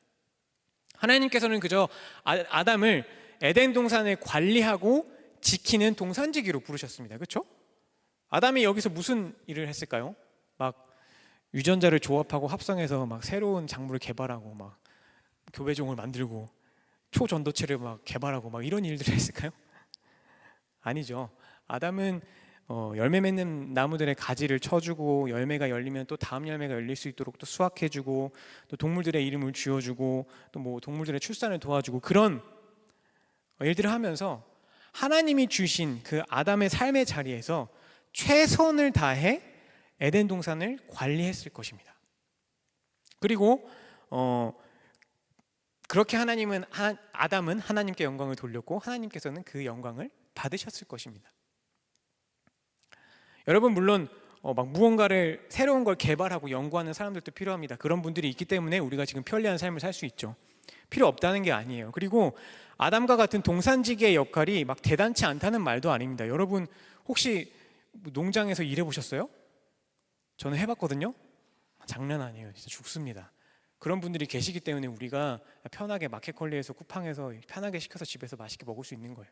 하나님께서는 그저 아담을 에덴 동산을 관리하고 지키는 동산지기로 부르셨습니다. 그렇죠? 아담이 여기서 무슨 일을 했을까요? 막 유전자를 조합하고 합성해서 막 새로운 작물을 개발하고 막 교배종을 만들고 초전도체를 막 개발하고 막 이런 일들을 했을까요? 아니죠. 아담은 열매 맺는 나무들의 가지를 쳐주고 열매가 열리면 또 다음 열매가 열릴 수 있도록 또 수확해주고 또 동물들의 이름을 지어주고 또 뭐 동물들의 출산을 도와주고 그런 일들을 하면서 하나님이 주신 그 아담의 삶의 자리에서 최선을 다해 에덴 동산을 관리했을 것입니다. 그리고 그렇게 아담은 하나님께 영광을 돌렸고 하나님께서는 그 영광을 받으셨을 것입니다. 여러분, 물론 막 무언가를 새로운 걸 개발하고 연구하는 사람들도 필요합니다. 그런 분들이 있기 때문에 우리가 지금 편리한 삶을 살 수 있죠. 필요 없다는 게 아니에요. 그리고 아담과 같은 동산지기의 역할이 막 대단치 않다는 말도 아닙니다. 여러분 혹시 농장에서 일해 보셨어요? 저는 해봤거든요. 장난 아니에요. 진짜 죽습니다. 그런 분들이 계시기 때문에 우리가 편하게 마켓컬리에서 쿠팡에서 편하게 시켜서 집에서 맛있게 먹을 수 있는 거예요.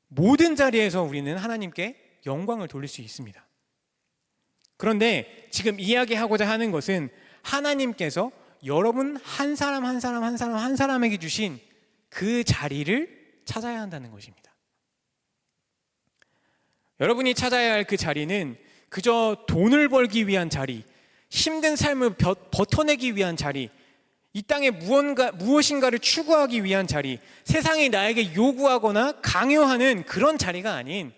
모든 자리에서 우리는 하나님께 영광을 돌릴 수 있습니다. 그런데 지금 이야기하고자 하는 것은 하나님께서 여러분 한 사람에게 주신 그 자리를 찾아야 한다는 것입니다. 여러분이 찾아야 할 그 자리는 그저 돈을 벌기 위한 자리, 힘든 삶을 버텨내기 위한 자리, 이 땅에 무엇인가를 추구하기 위한 자리, 세상이 나에게 요구하거나 강요하는 그런 자리가 아닌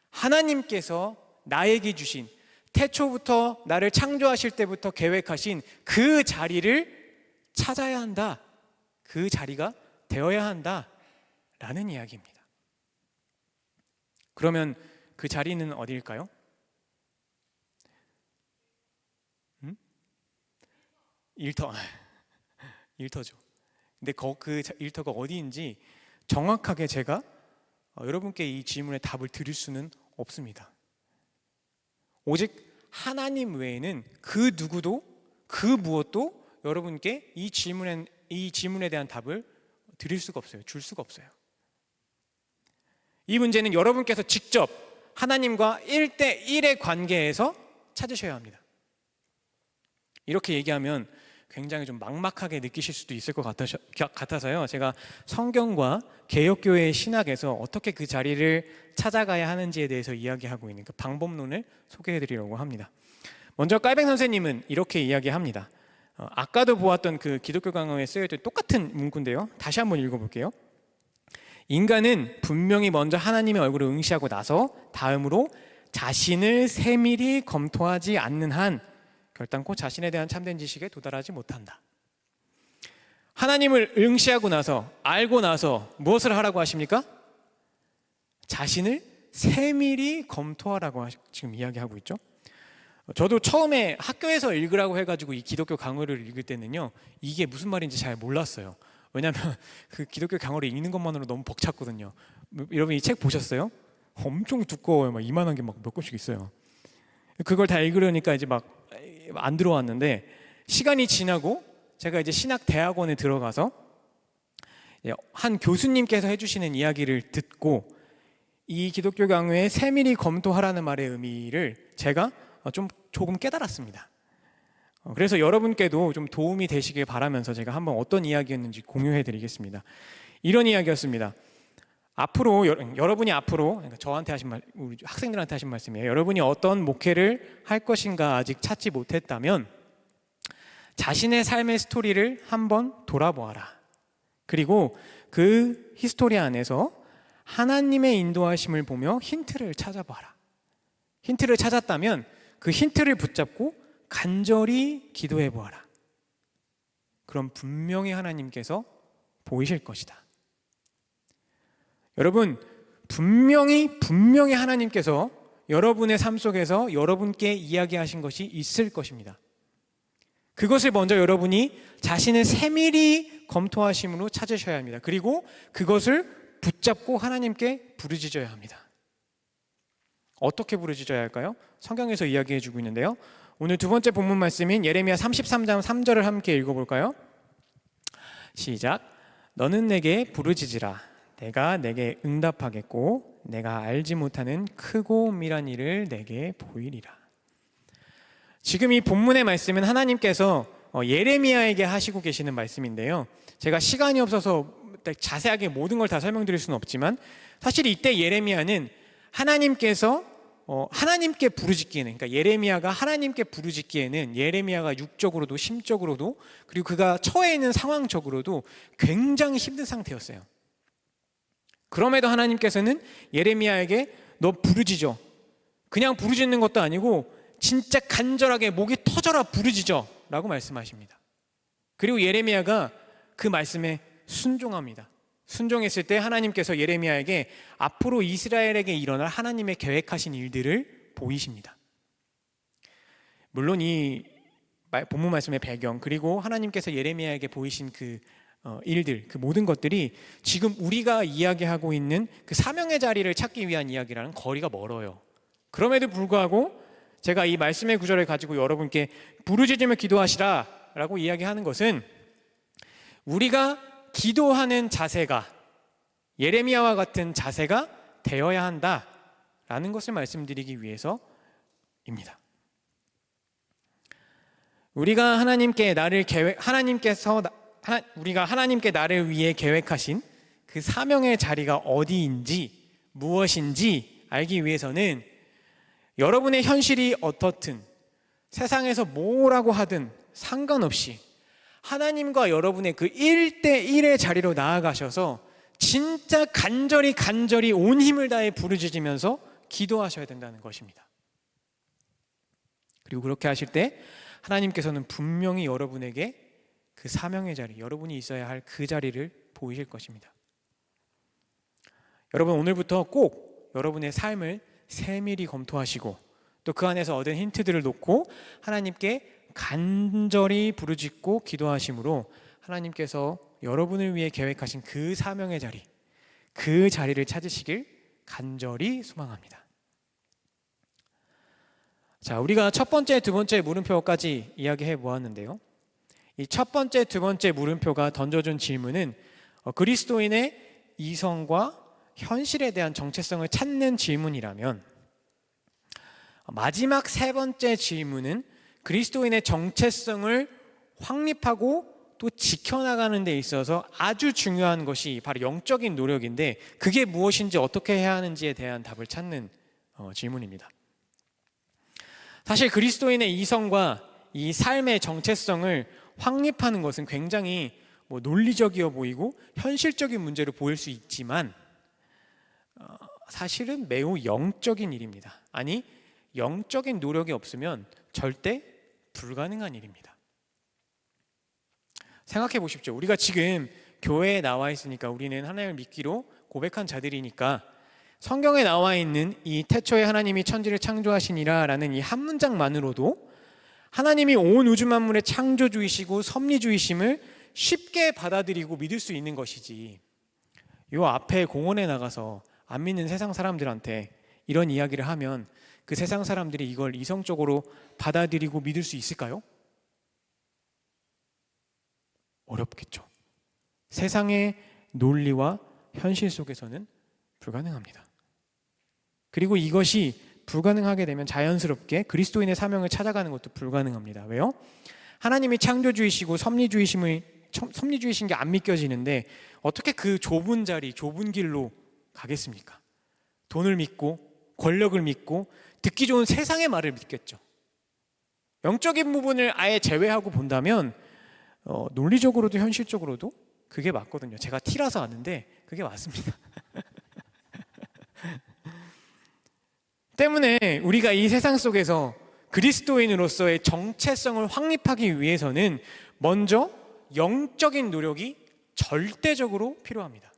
하나님께서 나에게 주신 태초부터 나를 창조하실 때부터 계획하신 그 자리를 찾아야 한다. 그 자리가 되어야 한다라는 이야기입니다. 그러면 그 자리는 어디일까요? 일터죠. 근데 그 일터가 어디인지 정확하게 제가 여러분께 이 질문에 답을 드릴 수는 없습니다. 오직 하나님 외에는 그 누구도 그 무엇도 여러분께 이 질문에 대한 답을 드릴 수가 없어요. 줄 수가 없어요. 이 문제는 여러분께서 직접 하나님과 1대1의 관계에서 찾으셔야 합니다. 이렇게 얘기하면 굉장히 좀 막막하게 느끼실 수도 있을 것 같아서요. 제가 성경과 개혁교회의 신학에서 어떻게 그 자리를 찾아가야 하는지에 대해서 이야기하고 있는 그 방법론을 소개해드리려고 합니다. 먼저 깔뱅 선생님은 이렇게 이야기합니다. 아까도 보았던 그 기독교 강화에 쓰여있던 똑같은 문구인데요. 다시 한번 읽어볼게요. 인간은 분명히 먼저 하나님의 얼굴을 응시하고 나서 다음으로 자신을 세밀히 검토하지 않는 한 결단코 자신에 대한 참된 지식에 도달하지 못한다. 하나님을 응시하고 나서, 알고 나서 무엇을 하라고 하십니까? 자신을 세밀히 검토하라고 지금 이야기하고 있죠. 저도 처음에 학교에서 읽으라고 해가지고 이 기독교 강어를 읽을 때는요, 이게 무슨 말인지 잘 몰랐어요. 왜냐하면 그 기독교 강어를 읽는 것만으로 너무 벅찼거든요. 여러분 이 책 보셨어요? 엄청 두꺼워요. 막 이만한 게 막 몇 권씩 있어요. 그걸 다 읽으려니까 이제 막 안 들어왔는데, 시간이 지나고 제가 이제 신학대학원에 들어가서 한 교수님께서 해주시는 이야기를 듣고 이 기독교 강요에 세밀히 검토하라는 말의 의미를 제가 조금 깨달았습니다. 그래서 여러분께도 좀 도움이 되시길 바라면서 제가 한번 어떤 이야기였는지 공유해 드리겠습니다. 이런 이야기였습니다. 앞으로 여러분이 앞으로, 그러니까 저한테 하신 말, 우리 학생들한테 하신 말씀이에요. 여러분이 어떤 목회를 할 것인가 아직 찾지 못했다면 자신의 삶의 스토리를 한번 돌아보아라. 그리고 그 히스토리 안에서 하나님의 인도하심을 보며 힌트를 찾아봐라. 힌트를 찾았다면 그 힌트를 붙잡고 간절히 기도해 보아라. 그럼 분명히 하나님께서 보이실 것이다. 여러분, 분명히 하나님께서 여러분의 삶 속에서 여러분께 이야기하신 것이 있을 것입니다. 그것을 먼저 여러분이 자신을 세밀히 검토하심으로 찾으셔야 합니다. 그리고 그것을 붙잡고 하나님께 부르짖어야 합니다. 어떻게 부르짖어야 할까요? 성경에서 이야기해 주고 있는데요. 오늘 두 번째 본문 말씀인 예레미야 33장 3절을 함께 읽어볼까요? 시작. 너는 내게 부르짖으라. 내가 내게 응답하겠고 내가 알지 못하는 크고 은밀한 일을 내게 보이리라. 지금 이 본문의 말씀은 하나님께서 예레미야에게 하시고 계시는 말씀인데요. 제가 시간이 없어서 자세하게 모든 걸 다 설명드릴 수는 없지만 사실 이때 예레미야는 하나님께서 하나님께 부르짖기에는, 그러니까 예레미야가 하나님께 부르짖기에는 예레미야가 육적으로도 심적으로도 그리고 그가 처해 있는 상황적으로도 굉장히 힘든 상태였어요. 그럼에도 하나님께서는 예레미야에게 너 부르짖어. 그냥 부르짖는 것도 아니고 진짜 간절하게 목이 터져라 부르짖어 라고 말씀하십니다. 그리고 예레미야가 그 말씀에 순종합니다. 순종했을 때 하나님께서 예레미야에게 앞으로 이스라엘에게 일어날 하나님의 계획하신 일들을 보이십니다. 물론 이 본문 말씀의 배경 그리고 하나님께서 예레미야에게 보이신 그 일들, 그 모든 것들이 지금 우리가 이야기하고 있는 그 사명의 자리를 찾기 위한 이야기라는 거리가 멀어요. 그럼에도 불구하고 제가 이 말씀의 구절을 가지고 여러분께 부르짖으며 기도하시라 라고 이야기하는 것은 우리가 기도하는 자세가 예레미야와 같은 자세가 되어야 한다라는 것을 말씀드리기 위해서입니다. 우리가 하나님께 나를 위해 계획하신 그 사명의 자리가 어디인지 무엇인지 알기 위해서는 여러분의 현실이 어떻든 세상에서 뭐라고 하든 상관없이 하나님과 여러분의 그 1대1의 자리로 나아가셔서 진짜 간절히 온 힘을 다해 부르짖으면서 기도하셔야 된다는 것입니다. 그리고 그렇게 하실 때 하나님께서는 분명히 여러분에게 그 사명의 자리, 여러분이 있어야 할 그 자리를 보이실 것입니다. 여러분 오늘부터 꼭 여러분의 삶을 세밀히 검토하시고 또 그 안에서 얻은 힌트들을 놓고 하나님께 간절히 부르짖고 기도하심으로 하나님께서 여러분을 위해 계획하신 그 사명의 자리, 그 자리를 찾으시길 간절히 소망합니다. 자, 우리가 첫 번째, 두 번째 물음표까지 이야기해 보았는데요. 이 첫 번째, 두 번째 물음표가 던져준 질문은 그리스도인의 이성과 현실에 대한 정체성을 찾는 질문이라면 마지막 세 번째 질문은 그리스도인의 정체성을 확립하고 또 지켜나가는 데 있어서 아주 중요한 것이 바로 영적인 노력인데 그게 무엇인지 어떻게 해야 하는지에 대한 답을 찾는 질문입니다. 사실 그리스도인의 이성과 이 삶의 정체성을 확립하는 것은 굉장히 논리적이어 보이고 현실적인 문제로 보일 수 있지만 사실은 매우 영적인 일입니다. 아니, 영적인 노력이 없으면 절대 불가능한 일입니다. 생각해 보십시오. 우리가 지금 교회에 나와 있으니까 우리는 하나님을 믿기로 고백한 자들이니까 성경에 나와 있는 이 태초에 하나님이 천지를 창조하시니라 라는 이 한 문장만으로도 하나님이 온 우주 만물의 창조주이시고 섭리주이심을 쉽게 받아들이고 믿을 수 있는 것이지, 요 앞에 공원에 나가서 안 믿는 세상 사람들한테 이런 이야기를 하면 그 세상 사람들이 이걸 이성적으로 받아들이고 믿을 수 있을까요? 어렵겠죠. 세상의 논리와 현실 속에서는 불가능합니다. 그리고 이것이 불가능하게 되면 자연스럽게 그리스도인의 사명을 찾아가는 것도 불가능합니다. 왜요? 하나님이 창조주이시고 섭리주이신 게 안 믿겨지는데 어떻게 그 좁은 자리, 좁은 길로 가겠습니까? 돈을 믿고 권력을 믿고 듣기 좋은 세상의 말을 믿겠죠. 영적인 부분을 아예 제외하고 본다면 논리적으로도 현실적으로도 그게 맞거든요. 제가 T라서 아는데 그게 맞습니다. 때문에 우리가 이 세상 속에서 그리스도인으로서의 정체성을 확립하기 위해서는 먼저 영적인 노력이 절대적으로 필요합니다.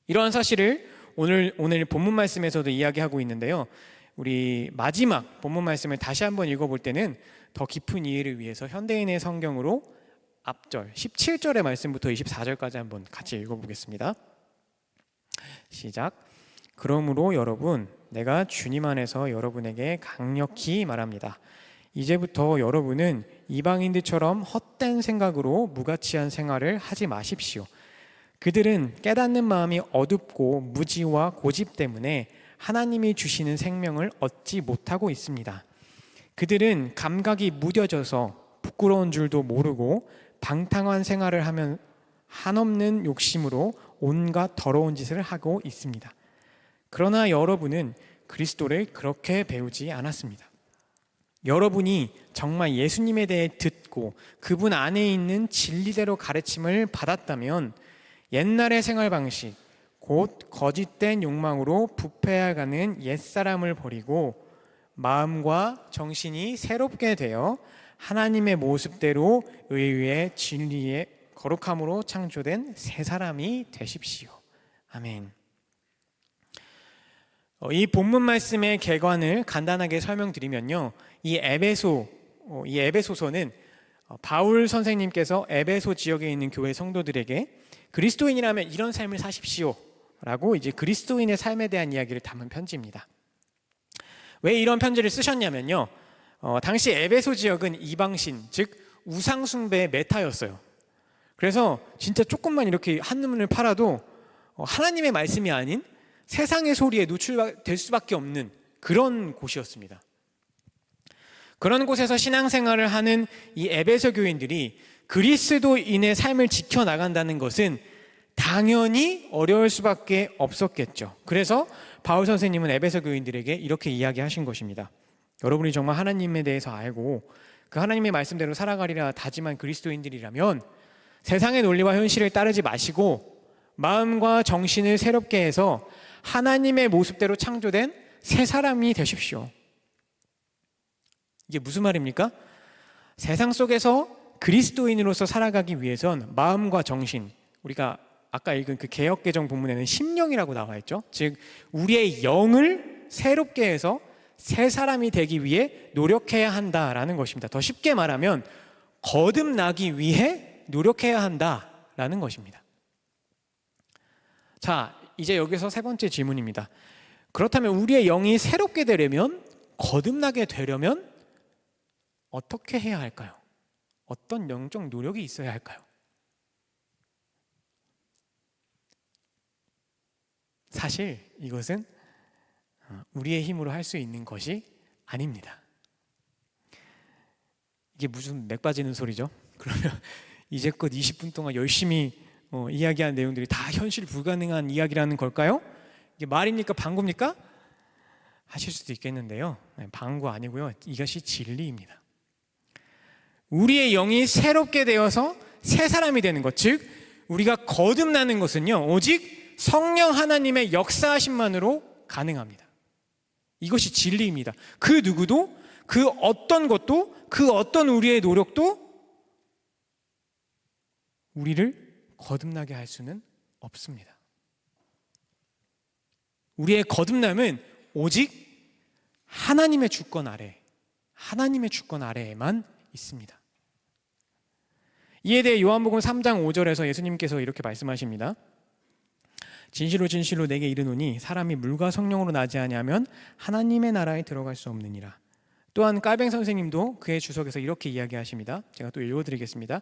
이러한 사실을 오늘 본문 말씀에서도 이야기하고 있는데요. 우리 마지막 본문 말씀을 다시 한번 읽어볼 때는 더 깊은 이해를 위해서 현대인의 성경으로 앞절 17절의 말씀부터 24절까지 한번 같이 읽어보겠습니다. 시작. 그러므로 여러분, 내가 주님 안에서 여러분에게 강력히 말합니다. 이제부터 여러분은 이방인들처럼 헛된 생각으로 무가치한 생활을 하지 마십시오. 그들은 깨닫는 마음이 어둡고 무지와 고집 때문에 하나님이 주시는 생명을 얻지 못하고 있습니다. 그들은 감각이 무뎌져서 부끄러운 줄도 모르고 방탕한 생활을 하면 한없는 욕심으로 온갖 더러운 짓을 하고 있습니다. 그러나 여러분은 그리스도를 그렇게 배우지 않았습니다. 여러분이 정말 예수님에 대해 듣고 그분 안에 있는 진리대로 가르침을 받았다면 옛날의 생활 방식, 곧 거짓된 욕망으로 부패해가는 옛사람을 버리고 마음과 정신이 새롭게 되어 하나님의 모습대로 의의 진리의 거룩함으로 창조된 새 사람이 되십시오. 아멘. 이 본문 말씀의 개관을 간단하게 설명드리면요, 이 에베소서는 바울 선생님께서 에베소 지역에 있는 교회 성도들에게 그리스도인이라면 이런 삶을 사십시오 라고 이제 그리스도인의 삶에 대한 이야기를 담은 편지입니다. 왜 이런 편지를 쓰셨냐면요, 당시 에베소 지역은 이방신, 즉 우상 숭배의 메타였어요. 그래서 진짜 조금만 이렇게 한눈을 팔아도 하나님의 말씀이 아닌 세상의 소리에 노출될 수밖에 없는 그런 곳이었습니다. 그런 곳에서 신앙생활을 하는 이 에베소 교인들이 그리스도인의 삶을 지켜나간다는 것은 당연히 어려울 수밖에 없었겠죠. 그래서 바울 선생님은 에베소 교인들에게 이렇게 이야기하신 것입니다. 여러분이 정말 하나님에 대해서 알고 그 하나님의 말씀대로 살아가리라 다짐한 그리스도인들이라면 세상의 논리와 현실을 따르지 마시고 마음과 정신을 새롭게 해서 하나님의 모습대로 창조된 새 사람이 되십시오. 이게 무슨 말입니까? 세상 속에서 그리스도인으로서 살아가기 위해선 마음과 정신, 우리가 아까 읽은 그 개역개정 본문에는 심령이라고 나와 있죠. 즉 우리의 영을 새롭게 해서 새 사람이 되기 위해 노력해야 한다라는 것입니다. 더 쉽게 말하면 거듭나기 위해 노력해야 한다라는 것입니다. 자, 이제 여기서 세 번째 질문입니다. 그렇다면 우리의 영이 새롭게 되려면, 거듭나게 되려면 어떻게 해야 할까요? 어떤 영적 노력이 있어야 할까요? 사실 이것은 우리의 힘으로 할 수 있는 것이 아닙니다. 이게 무슨 맥 빠지는 소리죠? 그러면 이제껏 20분 동안 열심히 이야기한 내용들이 다 현실 불가능한 이야기라는 걸까요? 이게 말입니까? 방구입니까? 하실 수도 있겠는데요. 방구 아니고요. 이것이 진리입니다. 우리의 영이 새롭게 되어서 새 사람이 되는 것, 즉 우리가 거듭나는 것은요, 오직 성령 하나님의 역사하심만으로 가능합니다. 이것이 진리입니다. 그 누구도, 그 어떤 것도, 그 어떤 우리의 노력도 우리를 거듭나게 할 수는 없습니다. 우리의 거듭남은 오직 하나님의 주권 아래, 하나님의 주권 아래에만 있습니다. 이에 대해 요한복음 3장 5절에서 예수님께서 이렇게 말씀하십니다. 진실로 진실로 내게 이르노니 사람이 물과 성령으로 나지 아니하면 하나님의 나라에 들어갈 수 없느니라. 또한 깔뱅 선생님도 그의 주석에서 이렇게 이야기하십니다. 제가 또 읽어드리겠습니다.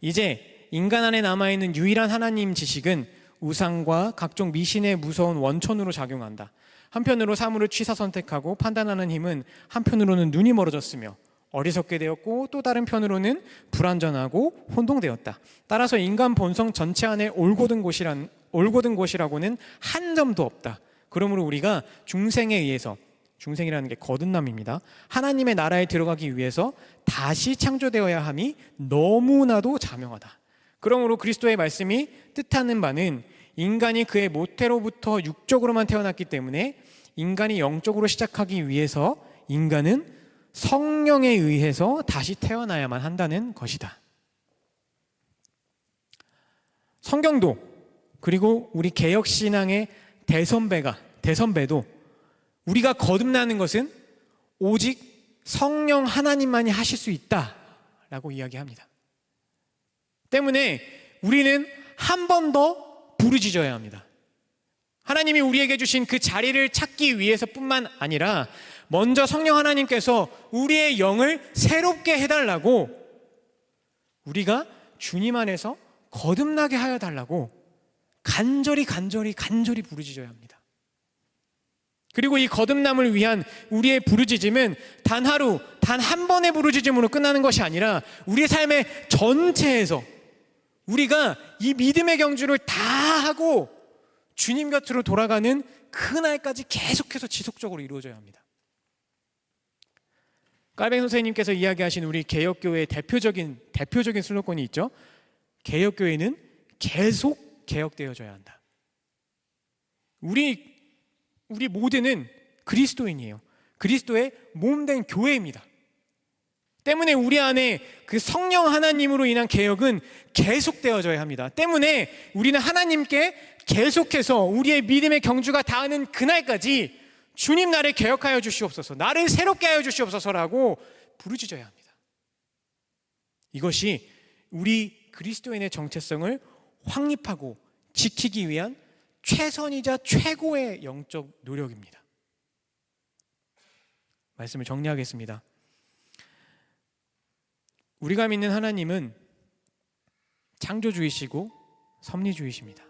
이제 인간 안에 남아있는 유일한 하나님 지식은 우상과 각종 미신의 무서운 원천으로 작용한다. 한편으로 사물을 취사 선택하고 판단하는 힘은 한편으로는 눈이 멀어졌으며 어리석게 되었고 또 다른 편으로는 불완전하고 혼동되었다. 따라서 인간 본성 전체 안에 올곧은 곳이라고는 한 점도 없다. 그러므로 우리가 중생에 의해서, 중생이라는 게 거듭남입니다, 하나님의 나라에 들어가기 위해서 다시 창조되어야 함이 너무나도 자명하다. 그러므로 그리스도의 말씀이 뜻하는 바는 인간이 그의 모태로부터 육적으로만 태어났기 때문에 인간이 영적으로 시작하기 위해서 인간은 성령에 의해서 다시 태어나야만 한다는 것이다. 성경도 그리고 우리 개혁신앙의 대선배도 우리가 거듭나는 것은 오직 성령 하나님만이 하실 수 있다라고 이야기합니다. 때문에 우리는 한 번 더 부르짖어야 합니다. 하나님이 우리에게 주신 그 자리를 찾기 위해서뿐만 아니라 먼저 성령 하나님께서 우리의 영을 새롭게 해달라고, 우리가 주님 안에서 거듭나게 하여 달라고 간절히 부르짖어야 합니다. 그리고 이 거듭남을 위한 우리의 부르짖음은 단 하루, 단 한 번의 부르짖음으로 끝나는 것이 아니라 우리의 삶의 전체에서 우리가 이 믿음의 경주를 다 하고 주님 곁으로 돌아가는 그날까지 계속해서 지속적으로 이루어져야 합니다. 깔뱅 선생님께서 이야기하신 우리 개혁교회의 대표적인 슬로건이 있죠. 개혁교회는 계속 개혁되어져야 한다. 우리 모두는 그리스도인이에요. 그리스도의 몸된 교회입니다. 때문에 우리 안에 그 성령 하나님으로 인한 개혁은 계속되어져야 합니다. 때문에 우리는 하나님께 계속해서 우리의 믿음의 경주가 닿는 그날까지 주님 나를 개혁하여 주시옵소서, 나를 새롭게 하여 주시옵소서라고 부르짖어야 합니다. 이것이 우리 그리스도인의 정체성을 확립하고 지키기 위한 최선이자 최고의 영적 노력입니다. 말씀을 정리하겠습니다. 우리가 믿는 하나님은 창조주이시고 섭리주이십니다.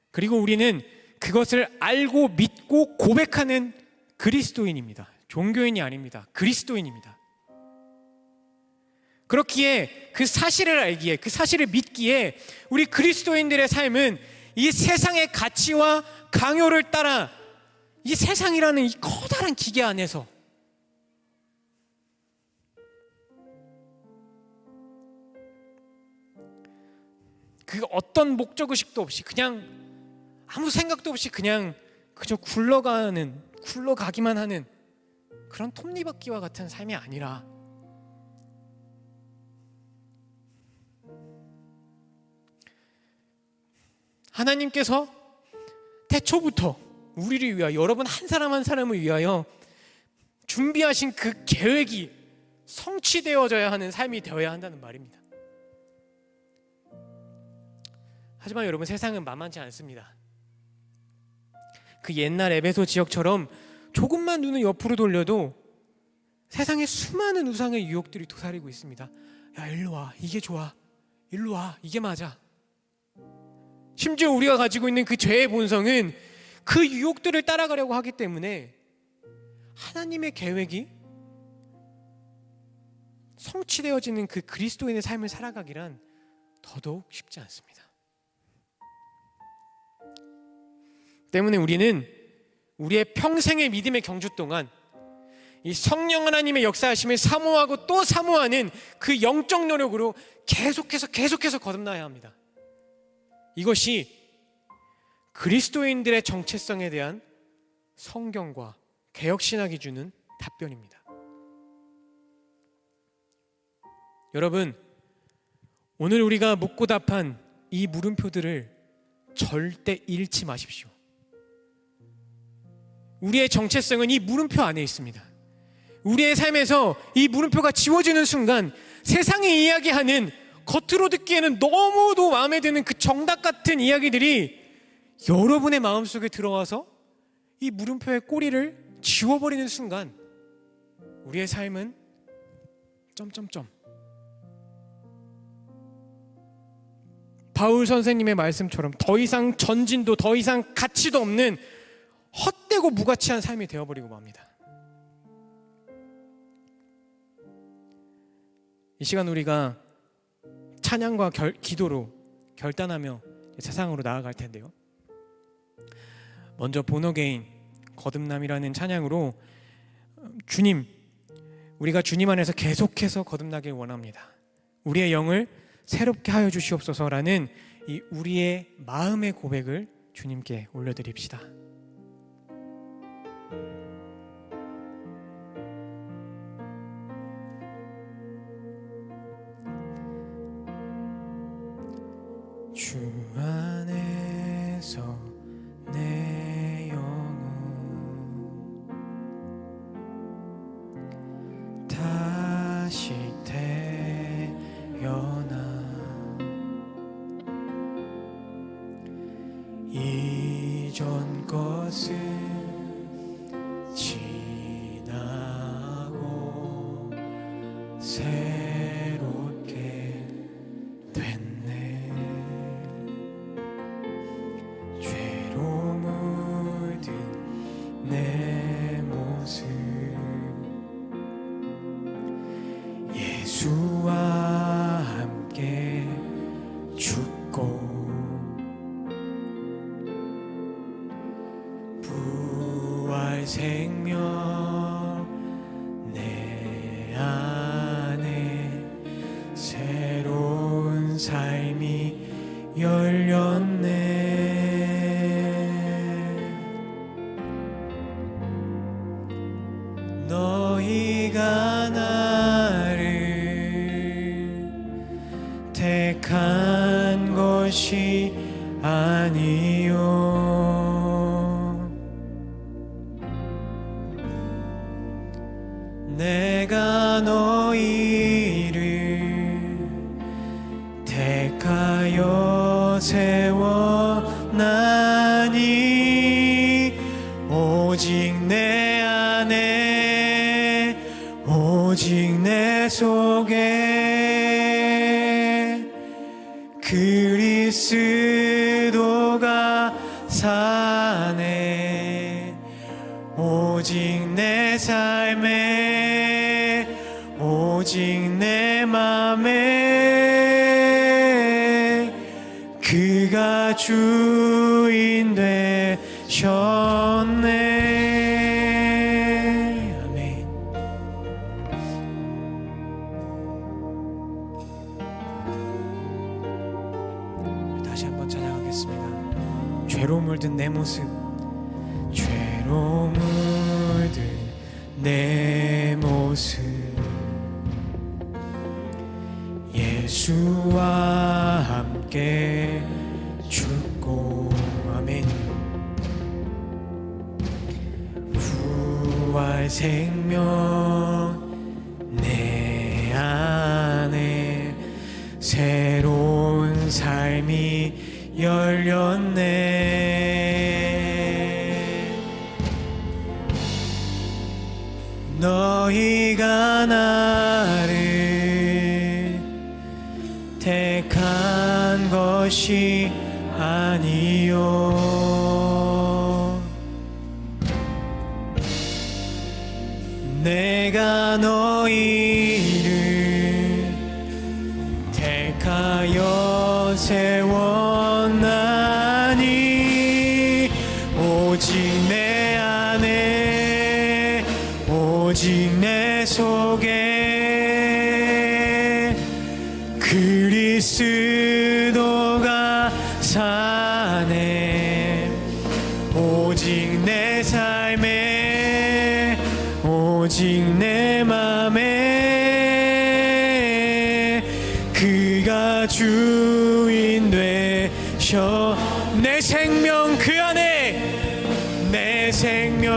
그리고 우리는 그것을 알고 믿고 고백하는 그리스도인입니다. 종교인이 아닙니다. 그리스도인입니다. 그렇기에 그 사실을 알기에, 그 사실을 믿기에 우리 그리스도인들의 삶은 이 세상의 가치와 강요를 따라 이 세상이라는 이 커다란 기계 안에서 그 어떤 목적의식도 없이 그냥 아무 생각도 없이 그냥 그저 굴러가기만 하는 그런 톱니바퀴와 같은 삶이 아니라 하나님께서 태초부터 우리를 위하여, 여러분 한 사람 한 사람을 위하여 준비하신 그 계획이 성취되어져야 하는 삶이 되어야 한다는 말입니다. 하지만 여러분, 세상은 만만치 않습니다. 그 옛날 에베소 지역처럼 조금만 눈을 옆으로 돌려도 세상에 수많은 우상의 유혹들이 도사리고 있습니다. 야, 일로 와, 이게 좋아, 일로 와, 이게 맞아. 심지어 우리가 가지고 있는 그 죄의 본성은 그 유혹들을 따라가려고 하기 때문에 하나님의 계획이 성취되어지는 그 그리스도인의 삶을 살아가기란 더더욱 쉽지 않습니다. 때문에 우리는 우리의 평생의 믿음의 경주 동안 이 성령 하나님의 역사하심을 사모하고 또 사모하는 그 영적 노력으로 계속해서 거듭나야 합니다. 이것이 그리스도인들의 정체성에 대한 성경과 개혁신학이 주는 답변입니다. 여러분, 오늘 우리가 묻고 답한 이 물음표들을 절대 잃지 마십시오. 우리의 정체성은 이 물음표 안에 있습니다. 우리의 삶에서 이 물음표가 지워지는 순간 세상이 이야기하는 겉으로 듣기에는 너무도 마음에 드는 그 정답 같은 이야기들이 여러분의 마음속에 들어와서 이 물음표의 꼬리를 지워버리는 순간 우리의 삶은 점점점. 바울 선생님의 말씀처럼 더 이상 전진도 더 이상 가치도 없는 헛되고 무가치한 삶이 되어버리고 맙니다. 이 시간 우리가 찬양과 기도로 결단하며 세상으로 나아갈 텐데요. 먼저 본어게인 거듭남이라는 찬양으로 주님, 우리가 주님 안에서 계속해서 거듭나길 원합니다. 우리의 영을 새롭게 하여 주시옵소서라는 이 우리의 마음의 고백을 주님께 올려드립시다. 주 안에서 내 영혼 다시 태어나 이전 것은 지나고 새롭게 됐네. 죄로 물든 내 모습 예수와 함께 죽고 부활 생명 내 안에 새로운 삶이 열렸네. 너희가 나를 택한 것이 아니요 내가 너희를 택하여 세워나니 오직 내 안에 오직 내 속에 그리스도가 사네. 오직 내 삶에 오직 내 맘에 그가 주인 되셨네. 아멘. 다시 한번 찬양하겠습니다. 죄로 물든 내 모습 죄로 물든 내 모습 예수와 함께 죽고 아멘. 부활 생명 내 안에 새로운 삶이 열렸네. 너희가 나를 택한 것이 아니요 내가 너희를 택하여 세웠나니 오직 내 안에 오직 내 속에 그리스도가 사네. 오직 내 삶에 오직 내 맘에 그가 주인 되셔 내 생명 그 안에 내 생명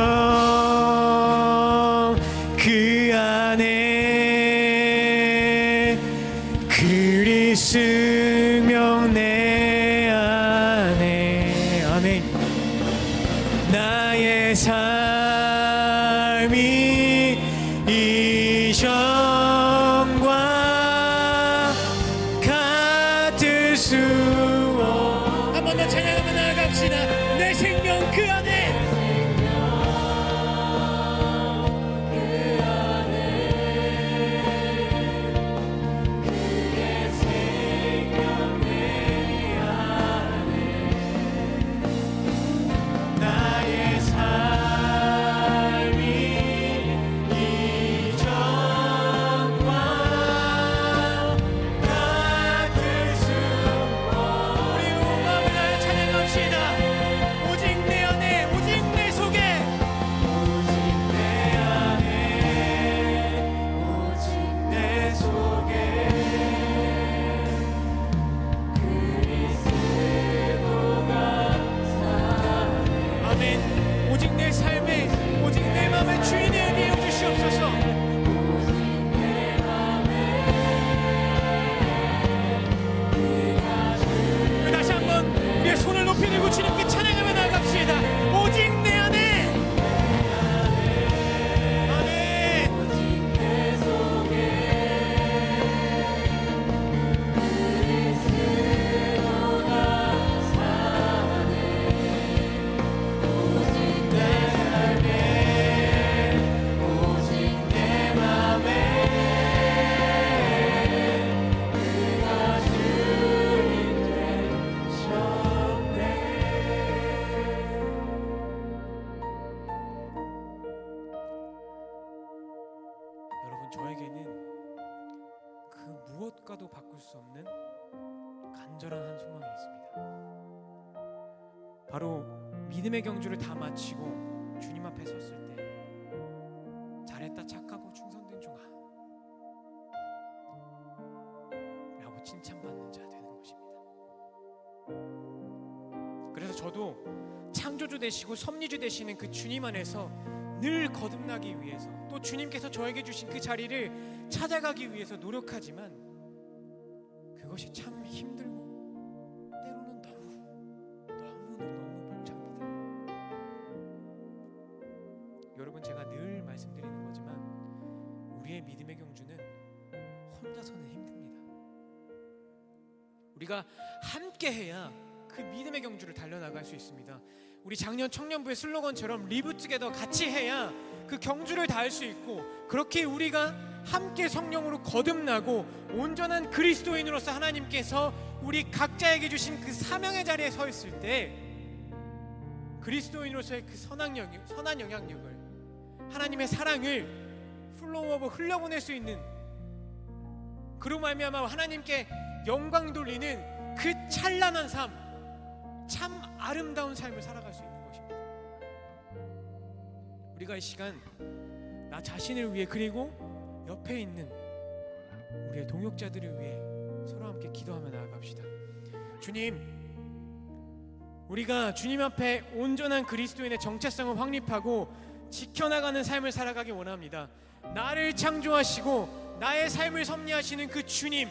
그 안에 그리스명 내 안에 아멘 나의 삶이 이전과 같을 수 한 번 더 찬양하며 나아갑시다 내 생명 그 안에 나의 삶이 이전과 같을 수 우리 온 마음을 다해 찬양합시다 오직 내 안에 오직 내 속에 오직 내 안에 오직 내 속에 아멘. 오직 내 삶에 오직 내 마음의 주인이 되어 주시옵소서. 다시 한번 우리의 손을 높이 들고 주님께 찬양하며 나아갑시다. 오직 내 안에 아멘. 여러분, 저에게는 그 무엇과도 바꿀 수 없는 간절한 한 소망이 있습니다. 바로 믿음의 경주를 다 마치고 주님 앞에 섰을 때 잘했다 착하고 충성된 종아 라고 칭찬받는 자 되는 것입니다. 그래서 저도 창조주 되시고 섭리주 되시는 그 주님 안에서 늘 거듭나기 위해서 또 주님께서 저에게 주신 그 자리를 찾아가기 위해서 노력하지만 그것이 참 힘들고 때로는 너무 벅찹니다. 여러분, 제가 늘 말씀드리는 거지만 우리의 믿음의 경주는 혼자서는 힘듭니다. 우리가 함께 해야 그 믿음의 경주를 달려나갈 수 있습니다. 우리 작년 청년부의 슬로건처럼 리브 투게더 같이 해야 그 경주를 다할 수 있고 그렇게 우리가 함께 성령으로 거듭나고 온전한 그리스도인으로서 하나님께서 우리 각자에게 주신 그 사명의 자리에 서 있을 때 그리스도인으로서의 그 선한 영향력을 하나님의 사랑을 플로우 흘려보낼 수 있는 그로 말미암아 하나님께 영광 돌리는 그 찬란한 삶 참 아름다운 삶을 살아갈 수 있는 것입니다. 우리가 이 시간 나 자신을 위해 그리고 옆에 있는 우리의 동역자들을 위해 서로 함께 기도하며 나아갑시다. 주님, 우리가 주님 앞에 온전한 그리스도인의 정체성을 확립하고 지켜나가는 삶을 살아가기 원합니다. 나를 창조하시고 나의 삶을 섭리하시는 그 주님,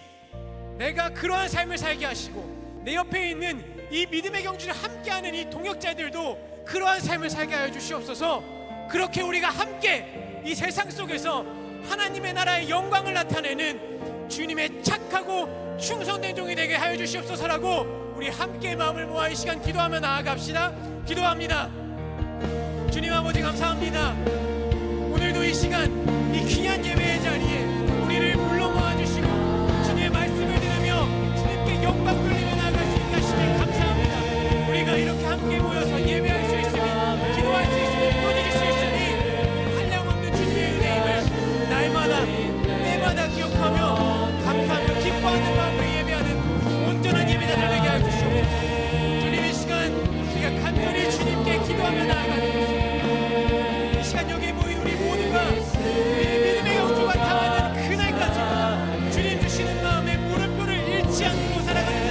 내가 그러한 삶을 살게 하시고 내 옆에 있는 이 믿음의 경주를 함께하는 이 동역자들도 그러한 삶을 살게 하여 주시옵소서. 그렇게 우리가 함께 이 세상 속에서 하나님의 나라의 영광을 나타내는 주님의 착하고 충성된 종이 되게 하여 주시옵소서라고 우리 함께 마음을 모아 이 시간 기도하며 나아갑시다. 기도합니다. 주님 아버지 감사합니다. 오늘도 이 시간 이 귀한 예배의 자리에 우리를 불러 모아주시고 주님의 말씀을 들으며 주님께 영광 돌리며 나아갈 수 있다 하시니 감사합니다. 우리가 이렇게 함께 모여서 예배할 수 있으니 기도할 수 있으니 부어드릴 수 있으니 한량없는 주님의 은혜임을 날마다 때마다 기억하며 감사하며 기뻐하는 마음으로 예배하는 온전한 예배자들 되게 하여 주시옵소서. 주님 이 시간 우리가 간절히 주님께 기도하며 나아가는 이 시간 여기에 모인 우리 모두가 우리의 믿음의 영주가 당하는 그날까지 주님 주시는 마음에 물음표를 잃지 않고 살아가는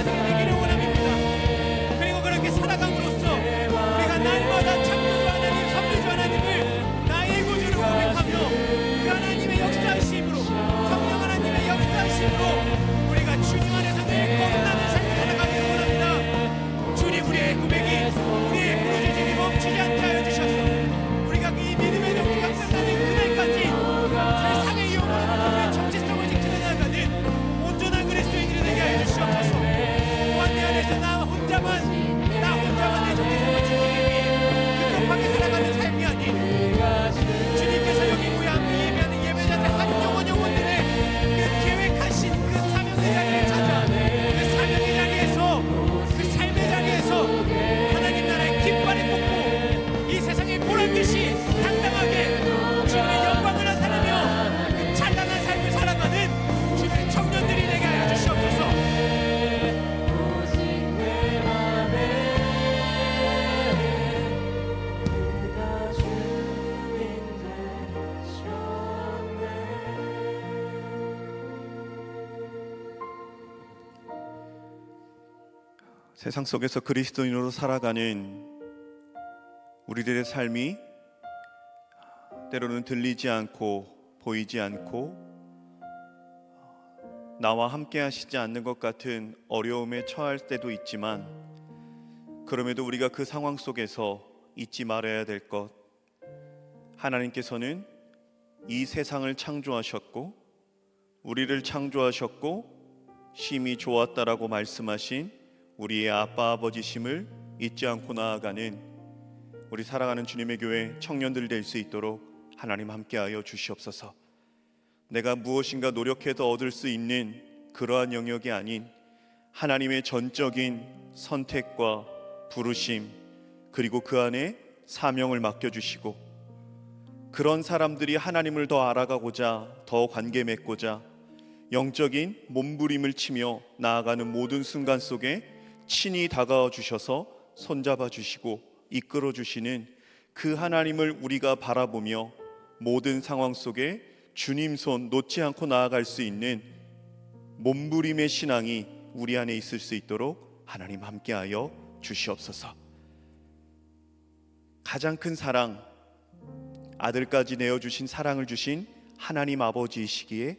세상 속에서 그리스도인으로 살아가는 우리들의 삶이 때로는 들리지 않고 보이지 않고 나와 함께 하시지 않는 것 같은 어려움에 처할 때도 있지만, 그럼에도 우리가 그 상황 속에서 잊지 말아야 될 것, 하나님께서는 이 세상을 창조하셨고 우리를 창조하셨고 심히 좋았다라고 말씀하신 우리의 아빠 아버지심을 잊지 않고 나아가는 우리 사랑하는 주님의 교회 청년들 될 수 있도록 하나님 함께하여 주시옵소서. 내가 무엇인가 노력해서 얻을 수 있는 그러한 영역이 아닌 하나님의 전적인 선택과 부르심, 그리고 그 안에 사명을 맡겨주시고 그런 사람들이 하나님을 더 알아가고자, 더 관계 맺고자 영적인 몸부림을 치며 나아가는 모든 순간 속에 친히 다가와 주셔서 손잡아 주시고 이끌어 주시는 그 하나님을 우리가 바라보며 모든 상황 속에 주님 손 놓지 않고 나아갈 수 있는 몸부림의 신앙이 우리 안에 있을 수 있도록 하나님 함께하여 주시옵소서. 가장 큰 사랑, 아들까지 내어주신 사랑을 주신 하나님 아버지이시기에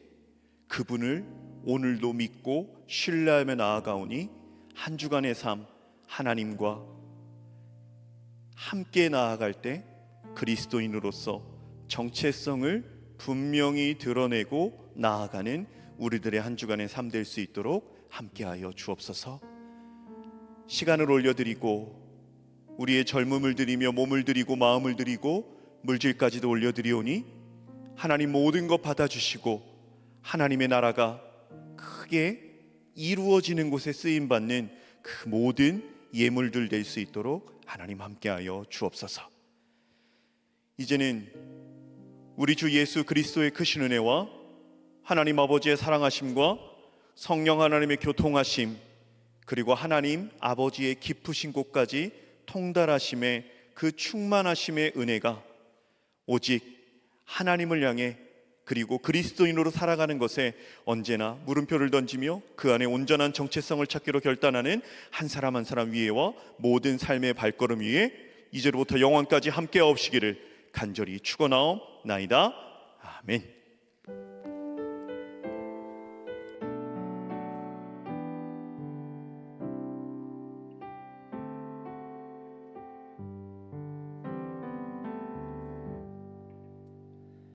그분을 오늘도 믿고 신뢰하며 나아가오니 한 주간의 삶 하나님과 함께 나아갈 때 그리스도인으로서 정체성을 분명히 드러내고 나아가는 우리들의 한 주간의 삶 될 수 있도록 함께하여 주옵소서. 시간을 올려드리고 우리의 젊음을 드리며 몸을 드리고 마음을 드리고 물질까지도 올려드리오니 하나님 모든 것 받아주시고 하나님의 나라가 크게 이루어지는 곳에 쓰임받는 그 모든 예물들 될 수 있도록 하나님 함께하여 주옵소서. 이제는 우리 주 예수 그리스도의 크신 은혜와 하나님 아버지의 사랑하심과 성령 하나님의 교통하심, 그리고 하나님 아버지의 깊으신 곳까지 통달하심의 그 충만하심의 은혜가 오직 하나님을 향해 그리고 그리스도인으로 살아가는 것에 언제나 물음표를 던지며 그 안에 온전한 정체성을 찾기로 결단하는 한 사람 한 사람 위에와 모든 삶의 발걸음 위에 이제로부터 영원까지 함께 하옵시기를 간절히 축원하옵나이다. 아멘.